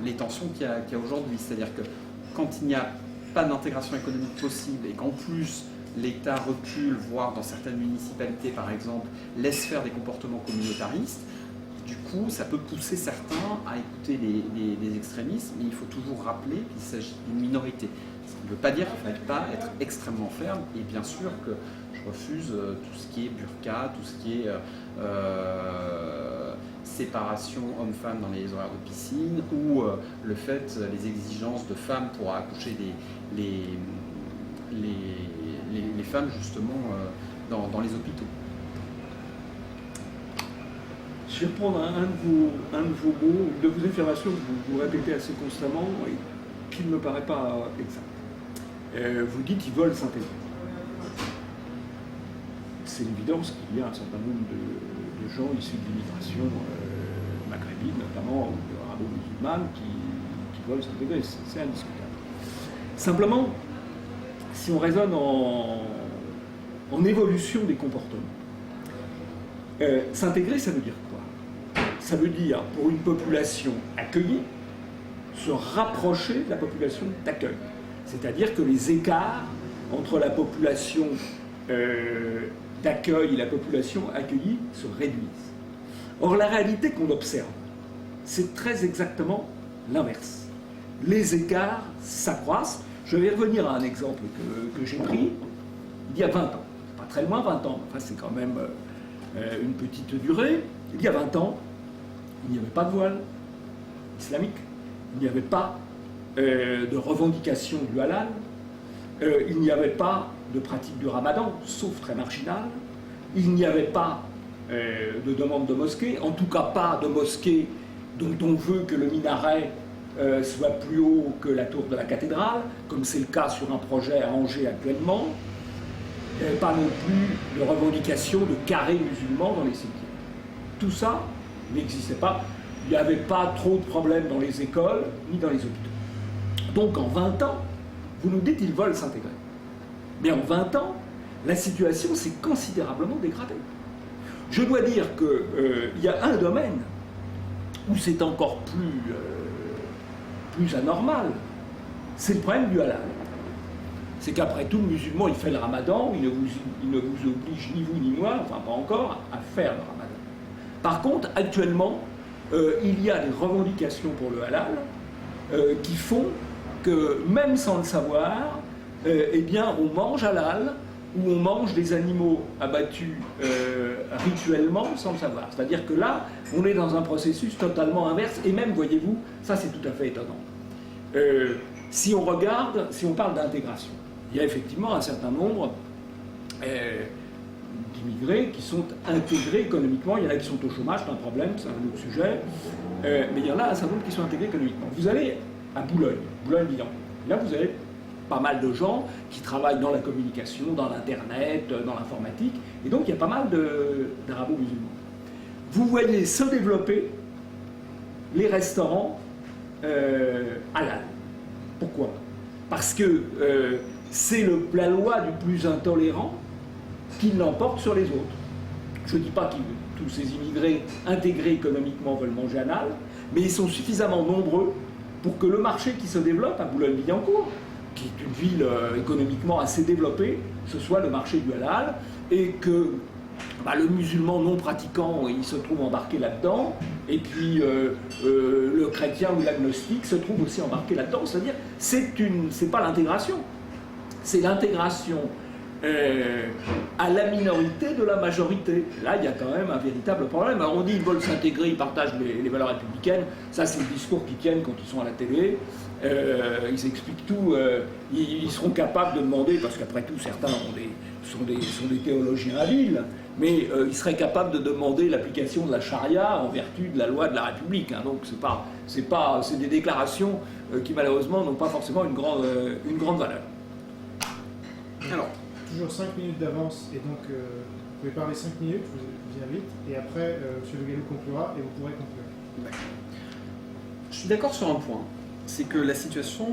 les tensions qu'il y a aujourd'hui. C'est-à-dire que quand il n'y a pas d'intégration économique possible et qu'en plus l'État recule, voire dans certaines municipalités par exemple, laisse faire des comportements communautaristes, du coup ça peut pousser certains à écouter les extrémistes, mais il faut toujours rappeler qu'il s'agit d'une minorité. Ce qui ne veut pas dire qu'il ne faille pas être extrêmement ferme, et bien sûr que je refuse tout ce qui est burqa, tout ce qui est séparation hommes-femmes dans les horaires de piscine, ou le fait, les exigences de femmes pour accoucher les femmes justement dans les hôpitaux. Je vais reprendre un de vos mots, une de vos affirmations que vous répétez assez constamment et qui ne me paraît pas exact. Vous dites qu'ils veulent s'intégrer. C'est l'évidence qu'il y a un certain nombre de gens issus de l'immigration maghrébine, notamment, ou arabo-musulmane, qui veulent s'intégrer. C'est indiscutable. Simplement, si on raisonne en évolution des comportements, s'intégrer, ça veut dire quoi? Ça veut dire, pour une population accueillie, se rapprocher de la population d'accueil. C'est-à-dire que les écarts entre la population d'accueil et la population accueillie se réduisent. Or, la réalité qu'on observe, c'est très exactement l'inverse. Les écarts s'accroissent. Je vais revenir à un exemple que j'ai pris il y a 20 ans. Pas très loin, 20 ans, enfin c'est quand même une petite durée. Il y a 20 ans, il n'y avait pas de voile islamique, il n'y avait pas de revendication du halal, il n'y avait pas de pratique du ramadan, sauf très marginal, il n'y avait pas de demande de mosquée, en tout cas pas de mosquée dont on veut que le minaret soit plus haut que la tour de la cathédrale, comme c'est le cas sur un projet à Angers actuellement. Il n'y avait pas non plus de revendication de carrés musulmans dans les cimetières. Tout ça n'existait pas. Il n'y avait pas trop de problèmes dans les écoles ni dans les hôpitaux. Donc en 20 ans, vous nous dites qu'ils veulent s'intégrer. Mais en 20 ans, la situation s'est considérablement dégradée. Je dois dire qu'il y a un domaine où c'est encore plus anormal, c'est le problème du halal. C'est qu'après tout, le musulman, il fait le ramadan, il ne vous oblige ni vous ni moi, enfin pas encore, à faire le ramadan. Par contre, actuellement, il y a des revendications pour le halal qui font que, même sans le savoir, eh bien, on mange halal ou on mange des animaux abattus rituellement sans le savoir. C'est-à-dire que là, on est dans un processus totalement inverse, et même, voyez-vous, ça c'est tout à fait étonnant. Si on regarde, si on parle d'intégration, il y a effectivement un certain nombre d'immigrés qui sont intégrés économiquement. Il y en a qui sont au chômage, c'est un problème, c'est un autre sujet. Mais il y en a un certain nombre qui sont intégrés économiquement. Vous allez à Boulogne-Billancourt. Là, vous avez pas mal de gens qui travaillent dans la communication, dans l'Internet, dans l'informatique. Et donc, il y a pas mal d'arabo-musulmans. Vous voyez se développer les restaurants halal. Pourquoi? Parce que c'est la loi du plus intolérant qui l'emporte sur les autres. Je ne dis pas que tous ces immigrés intégrés économiquement veulent manger halal, mais ils sont suffisamment nombreux pour que le marché qui se développe à Boulogne-Billancourt, qui est une ville économiquement assez développée, ce soit le marché du halal, et que le musulman non pratiquant, il se trouve embarqué là-dedans, et puis le chrétien ou l'agnostique se trouve aussi embarqué là-dedans. C'est-à-dire, c'est pas l'intégration, c'est l'intégration à la minorité de la majorité. Là, il y a quand même un véritable problème. Alors on dit qu'ils veulent s'intégrer, ils partagent les valeurs républicaines. Ça, c'est le discours qu'ils tiennent quand ils sont à la télé. Ils expliquent tout. Ils seront capables de demander, parce qu'après tout, certains sont des théologiens habiles, mais ils seraient capables de demander l'application de la charia en vertu de la loi de la République. Hein. Donc c'est des déclarations qui malheureusement n'ont pas forcément une grande valeur. Alors, toujours 5 minutes d'avance, et donc vous pouvez parler 5 minutes, je vous invite, et après, M. Le Gallou conclura, et vous pourrez conclure. Je suis d'accord sur un point, c'est que la situation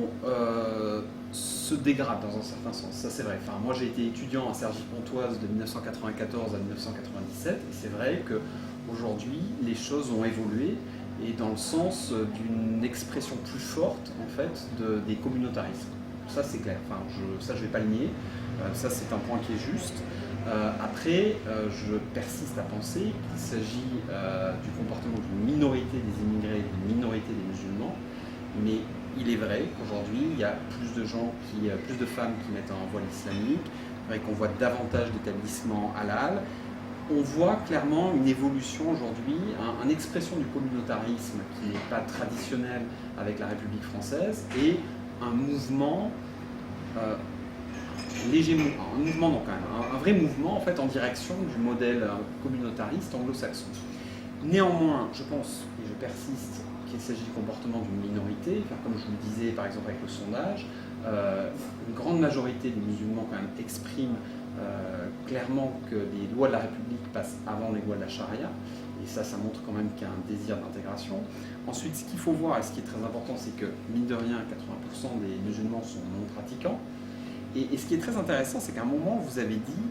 se dégrade dans un certain sens, ça c'est vrai. Enfin, moi j'ai été étudiant à Cergy-Pontoise de 1994 à 1997, et c'est vrai qu'aujourd'hui les choses ont évolué, et dans le sens d'une expression plus forte en fait des communautarismes. Ça c'est clair, enfin, ça je ne vais pas le nier, ça c'est un point qui est juste. Après, je persiste à penser qu'il s'agit du comportement d'une minorité des immigrés, d'une minorité des musulmans, mais il est vrai qu'aujourd'hui il y a plus de plus de femmes qui mettent un voile islamique, c'est vrai qu'on voit davantage d'établissements halal. On voit clairement une évolution aujourd'hui, une expression du communautarisme qui n'est pas traditionnel avec la République française, et un mouvement un vrai mouvement en fait en direction du modèle communautariste anglo-saxon. Néanmoins, je pense et je persiste qu'il s'agit du comportement d'une minorité, enfin, comme je vous le disais par exemple avec le sondage, une grande majorité des musulmans quand même expriment clairement que les lois de la République passent avant les lois de la charia, et ça montre quand même qu'il y a un désir d'intégration. Ensuite, ce qu'il faut voir, et ce qui est très important, c'est que, mine de rien, 80% des musulmans sont non pratiquants, et ce qui est très intéressant, c'est qu'à un moment, vous avez dit,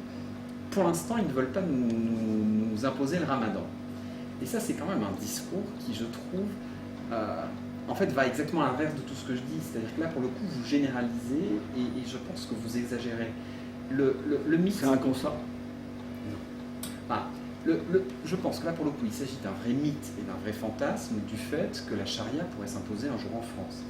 pour l'instant, ils ne veulent pas nous imposer le ramadan. Et ça, c'est quand même un discours qui, je trouve, en fait, va exactement à l'inverse de tout ce que je dis. C'est-à-dire que là, pour le coup, vous généralisez, et je pense que vous exagérez. Le mythe... C'est un constat. Enfin, je pense que là, pour le coup, il s'agit d'un vrai mythe et d'un vrai fantasme du fait que la charia pourrait s'imposer un jour en France.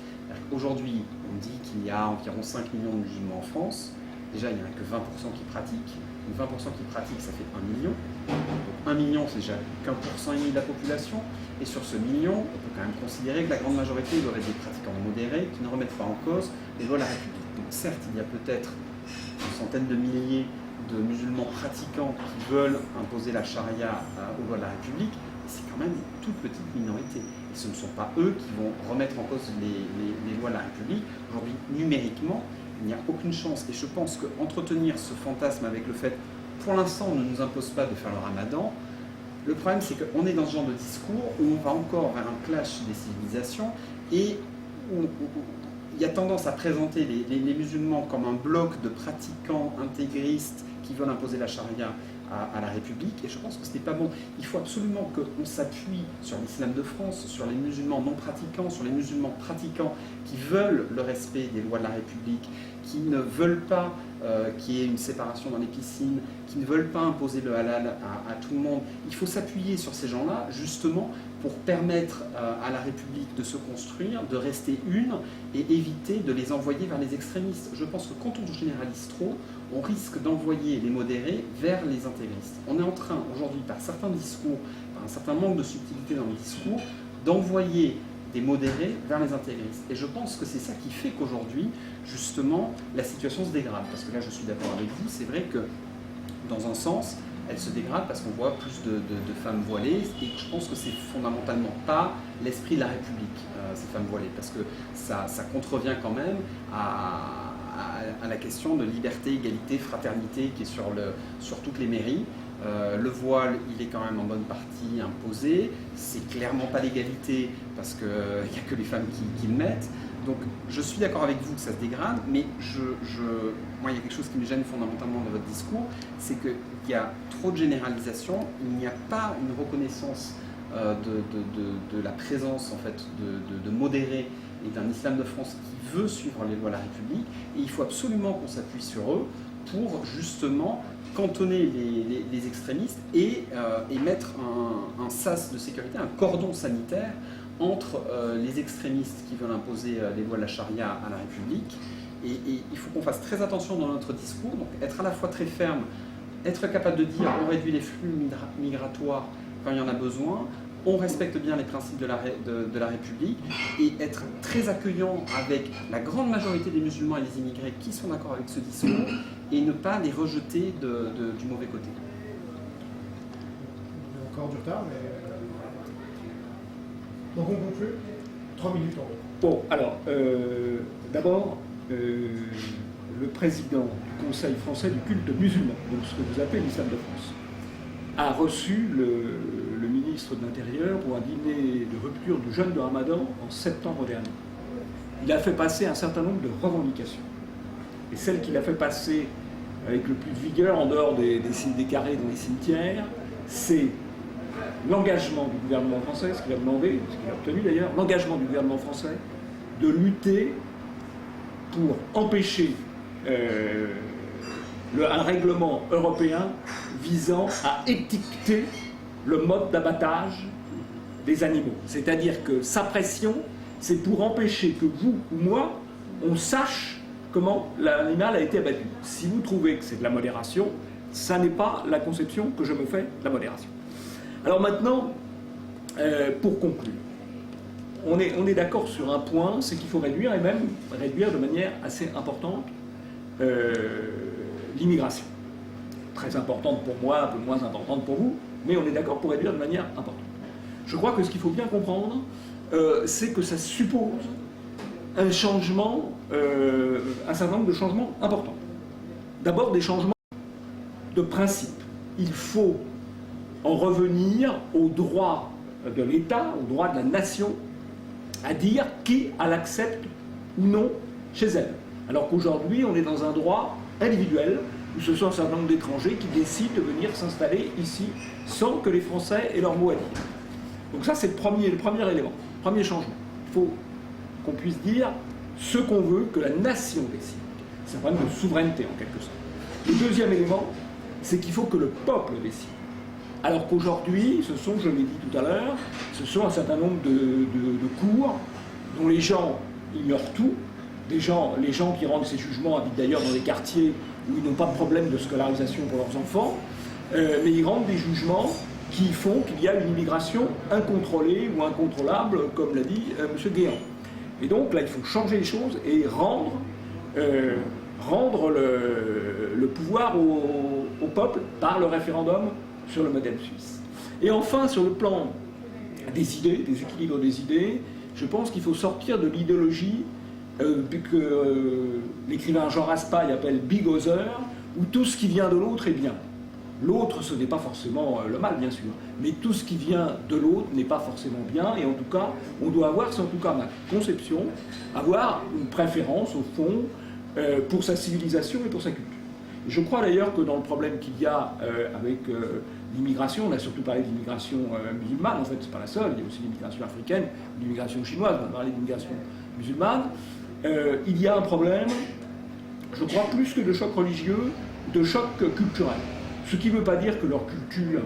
Aujourd'hui, on dit qu'il y a environ 5 millions de musulmans en France. Déjà, il n'y en a que 20% qui pratiquent. Donc 20% qui pratiquent, ça fait 1 million. Donc 1 million, c'est déjà qu'1,5% de la population. Et sur ce million, on peut quand même considérer que la grande majorité doit être des pratiquants modérés qui ne remettent pas en cause les lois de la République. Donc certes, il y a peut-être une centaine de milliers de musulmans pratiquants qui veulent imposer la charia aux lois de la République, mais c'est quand même une toute petite minorité. Et ce ne sont pas eux qui vont remettre en cause les lois de la République. Aujourd'hui, numériquement, il n'y a aucune chance. Et je pense qu'entretenir ce fantasme avec le fait, pour l'instant, on ne nous impose pas de faire le ramadan, le problème c'est qu'on est dans ce genre de discours où on va encore vers un clash des civilisations, et où il y a tendance à présenter les musulmans comme un bloc de pratiquants intégristes qui veulent imposer la charia à la République, et je pense que ce n'est pas bon. Il faut absolument qu'on s'appuie sur l'islam de France, sur les musulmans non pratiquants, sur les musulmans pratiquants qui veulent le respect des lois de la République, qui ne veulent pas qu'il y ait une séparation dans les piscines, qui ne veulent pas imposer le halal à tout le monde. Il faut s'appuyer sur ces gens-là, justement, pour permettre à la République de se construire, de rester une, et éviter de les envoyer vers les extrémistes. Je pense que quand on généralise trop, on risque d'envoyer les modérés vers les intégristes. On est en train, aujourd'hui, par certains discours, par un certain manque de subtilité dans le discours, d'envoyer des modérés vers les intégristes. Et je pense que c'est ça qui fait qu'aujourd'hui, justement, la situation se dégrade. Parce que là, je suis d'accord avec vous, c'est vrai que, dans un sens, elle se dégrade parce qu'on voit plus de femmes voilées, et je pense que c'est fondamentalement pas l'esprit de la République, ces femmes voilées, parce que ça contrevient quand même à la question de liberté, égalité, fraternité qui est sur toutes les mairies. Le voile, il est quand même en bonne partie imposé. C'est clairement pas l'égalité parce qu'il n'y a que les femmes qui le mettent. Donc je suis d'accord avec vous que ça se dégrade, mais moi il y a quelque chose qui me gêne fondamentalement dans votre discours, c'est qu'il y a trop de généralisation, il n'y a pas une reconnaissance de la présence en fait, de modérés et d'un islam de France qui veut suivre les lois de la République, et il faut absolument qu'on s'appuie sur eux pour justement cantonner les extrémistes et mettre un sas de sécurité, un cordon sanitaire entre les extrémistes qui veulent imposer les lois de la charia à la République. Et il faut qu'on fasse très attention dans notre discours, donc être à la fois très ferme, être capable de dire on réduit les flux migratoires quand il y en a besoin, on respecte bien les principes de la République, et être très accueillant avec la grande majorité des musulmans et des immigrés qui sont d'accord avec ce discours, et ne pas les rejeter du mauvais côté. Il y a encore du retard, mais... Donc on conclut 3 minutes en gros. Bon, alors, d'abord, le président Conseil français du culte musulman, donc ce que vous appelez l'islam de France, a reçu le ministre de l'Intérieur pour un dîner de rupture du jeûne de Ramadan en septembre dernier. Il a fait passer un certain nombre de revendications. Et celle qu'il a fait passer avec le plus de vigueur, en dehors des carrés dans les cimetières, c'est l'engagement du gouvernement français, ce qu'il a demandé, ce qu'il a obtenu d'ailleurs, l'engagement du gouvernement français de lutter pour empêcher un règlement européen visant à étiqueter le mode d'abattage des animaux. C'est-à-dire que sa pression, c'est pour empêcher que vous ou moi, on sache comment l'animal a été abattu. Si vous trouvez que c'est de la modération, ça n'est pas la conception que je me fais de la modération. Alors maintenant, pour conclure, on est d'accord sur un point, c'est qu'il faut réduire, et même réduire de manière assez importante, l'immigration. Très importante pour moi, un peu moins importante pour vous, mais on est d'accord pour réduire de manière importante. Je crois que ce qu'il faut bien comprendre, c'est que ça suppose un changement, un certain nombre de changements importants. D'abord des changements de principe. Il faut en revenir au droit de l'État, au droit de la nation, à dire qui elle accepte ou non chez elle. Alors qu'aujourd'hui, on est dans un droit individuel, où ce sont un certain nombre d'étrangers qui décident de venir s'installer ici sans que les Français aient leur mot à dire. Donc ça, c'est le premier élément, le premier changement. Il faut qu'on puisse dire ce qu'on veut que la nation décide. C'est un problème de souveraineté, en quelque sorte. Le deuxième élément, c'est qu'il faut que le peuple décide. Alors qu'aujourd'hui, ce sont, je l'ai dit tout à l'heure, ce sont un certain nombre de cours dont les gens ignorent tout. Les gens qui rendent ces jugements habitent d'ailleurs dans des quartiers où ils n'ont pas de problème de scolarisation pour leurs enfants, mais ils rendent des jugements qui font qu'il y a une immigration incontrôlée ou incontrôlable, comme l'a dit M. Guéant. Et donc là, il faut changer les choses et rendre le pouvoir au peuple par le référendum sur le modèle suisse. Et enfin, sur le plan des idées, des équilibres des idées, je pense qu'il faut sortir de l'idéologie que l'écrivain Jean Raspail appelle Big Other, où tout ce qui vient de l'autre est bien. L'autre, ce n'est pas forcément le mal, bien sûr, mais tout ce qui vient de l'autre n'est pas forcément bien, et en tout cas, on doit avoir, c'est en tout cas ma conception, avoir une préférence, au fond, pour sa civilisation et pour sa culture. Et je crois d'ailleurs que dans le problème qu'il y a avec l'immigration, on a surtout parlé d'immigration musulmane, en fait, c'est pas la seule, il y a aussi l'immigration africaine, l'immigration chinoise, on a parlé d'immigration musulmane, il y a un problème, je crois, plus que de choc religieux, de choc culturel. Ce qui ne veut pas dire que leur culture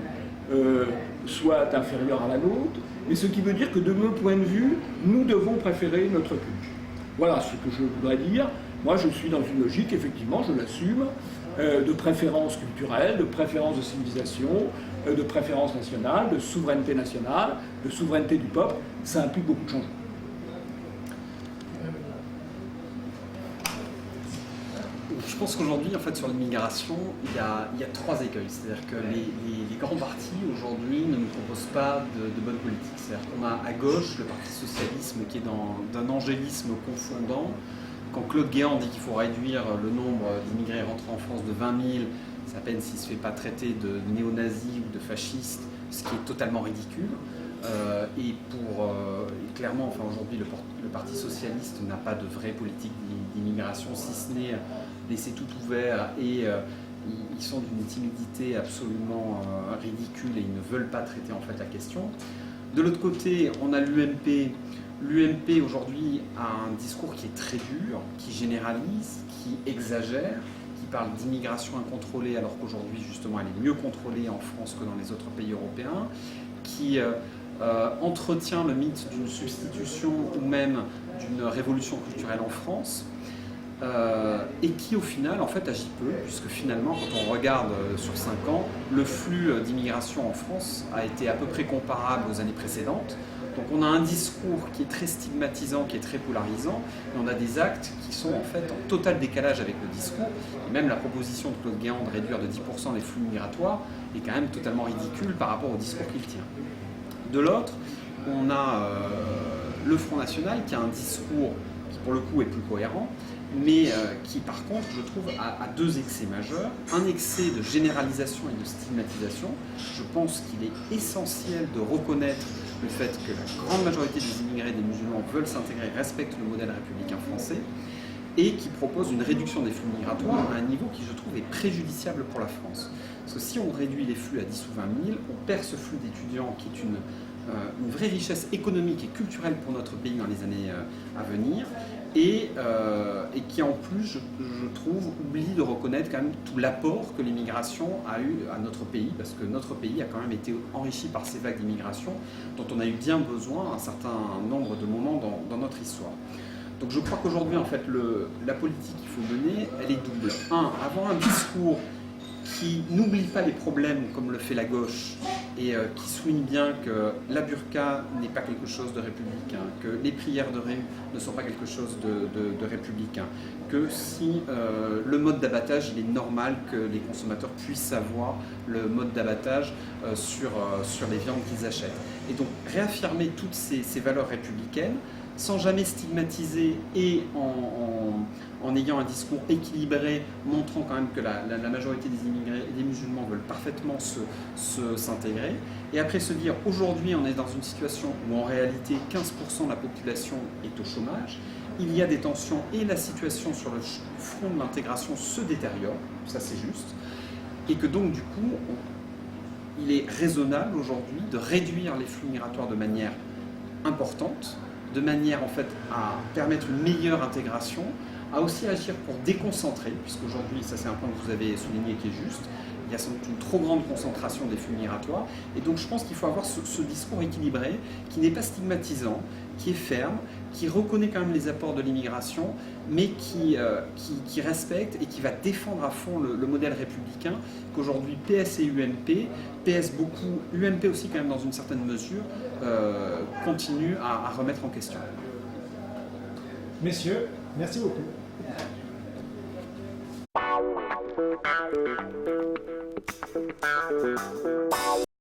soit inférieure à la nôtre, mais ce qui veut dire que de mon point de vue, nous devons préférer notre culture. Voilà ce que je voudrais dire. Moi, je suis dans une logique, effectivement, je l'assume, de préférence culturelle, de préférence de civilisation, de préférence nationale, de souveraineté nationale, de souveraineté du peuple. Ça implique beaucoup de changements. Je pense qu'aujourd'hui, en fait, sur l'immigration, il y a trois écueils. C'est-à-dire que les grands partis, aujourd'hui, ne nous proposent pas de bonne politique. C'est-à-dire qu'on a à gauche le Parti socialisme qui est d'un angélisme confondant. Quand Claude Guéant dit qu'il faut réduire le nombre d'immigrés rentrant en France de 20 000, c'est à peine s'il ne se fait pas traiter de néo-nazi ou de fasciste, ce qui est totalement ridicule. Et clairement, enfin, aujourd'hui, le Parti socialiste n'a pas de vraie politique d'immigration, si ce n'est laisser tout ouvert, et ils sont d'une timidité absolument ridicule et ils ne veulent pas traiter en fait la question. De l'autre côté, on a l'UMP. L'UMP aujourd'hui a un discours qui est très dur, qui généralise, qui exagère, qui parle d'immigration incontrôlée alors qu'aujourd'hui justement elle est mieux contrôlée en France que dans les autres pays européens, qui entretient le mythe d'une substitution ou même d'une révolution culturelle en France, et qui au final en fait agit peu, puisque finalement quand on regarde sur 5 ans, le flux d'immigration en France a été à peu près comparable aux années précédentes. Donc on a un discours qui est très stigmatisant, qui est très polarisant, et on a des actes qui sont en fait en total décalage avec le discours. Et même la proposition de Claude Guéant de réduire de 10% les flux migratoires est quand même totalement ridicule par rapport au discours qu'il tient. De l'autre, on a le Front National qui a un discours qui pour le coup est plus cohérent, mais qui par contre, je trouve, a deux excès majeurs. Un excès de généralisation et de stigmatisation. Je pense qu'il est essentiel de reconnaître le fait que la grande majorité des immigrés, des musulmans, veulent s'intégrer, respectent le modèle républicain français, et qui propose une réduction des flux migratoires à un niveau qui, je trouve, est préjudiciable pour la France. Parce que si on réduit les flux à 10 ou 20 000, on perd ce flux d'étudiants qui est une vraie richesse économique et culturelle pour notre pays dans les années à venir, et qui en plus, je trouve, oublie de reconnaître quand même tout l'apport que l'immigration a eu à notre pays, parce que notre pays a quand même été enrichi par ces vagues d'immigration dont on a eu bien besoin à un certain nombre de moments dans notre histoire. Donc je crois qu'aujourd'hui, en fait, la politique qu'il faut mener, elle est double. Avoir un discours qui n'oublie pas les problèmes comme le fait la gauche et qui souligne bien que la burqa n'est pas quelque chose de républicain, que les prières de rue ne sont pas quelque chose de républicain, que si le mode d'abattage, il est normal que les consommateurs puissent avoir le mode d'abattage sur les viandes qu'ils achètent. Et donc réaffirmer toutes ces valeurs républicaines sans jamais stigmatiser et en ayant un discours équilibré, montrant quand même que la majorité des immigrés et des musulmans veulent parfaitement s'intégrer. Et après se dire, aujourd'hui on est dans une situation où en réalité 15% de la population est au chômage, il y a des tensions et la situation sur le front de l'intégration se détériore, ça c'est juste, et que donc du coup, il est raisonnable aujourd'hui de réduire les flux migratoires de manière importante, de manière en fait à permettre une meilleure intégration, à aussi agir pour déconcentrer, puisqu'aujourd'hui, ça c'est un point que vous avez souligné qui est juste, il y a sans doute une trop grande concentration des flux migratoires, et donc je pense qu'il faut avoir ce discours équilibré, qui n'est pas stigmatisant, qui est ferme, qui reconnaît quand même les apports de l'immigration, mais qui respecte et qui va défendre à fond le modèle républicain qu'aujourd'hui PS et UMP, PS beaucoup, UMP aussi quand même dans une certaine mesure, continuent à remettre en question. Messieurs, merci beaucoup.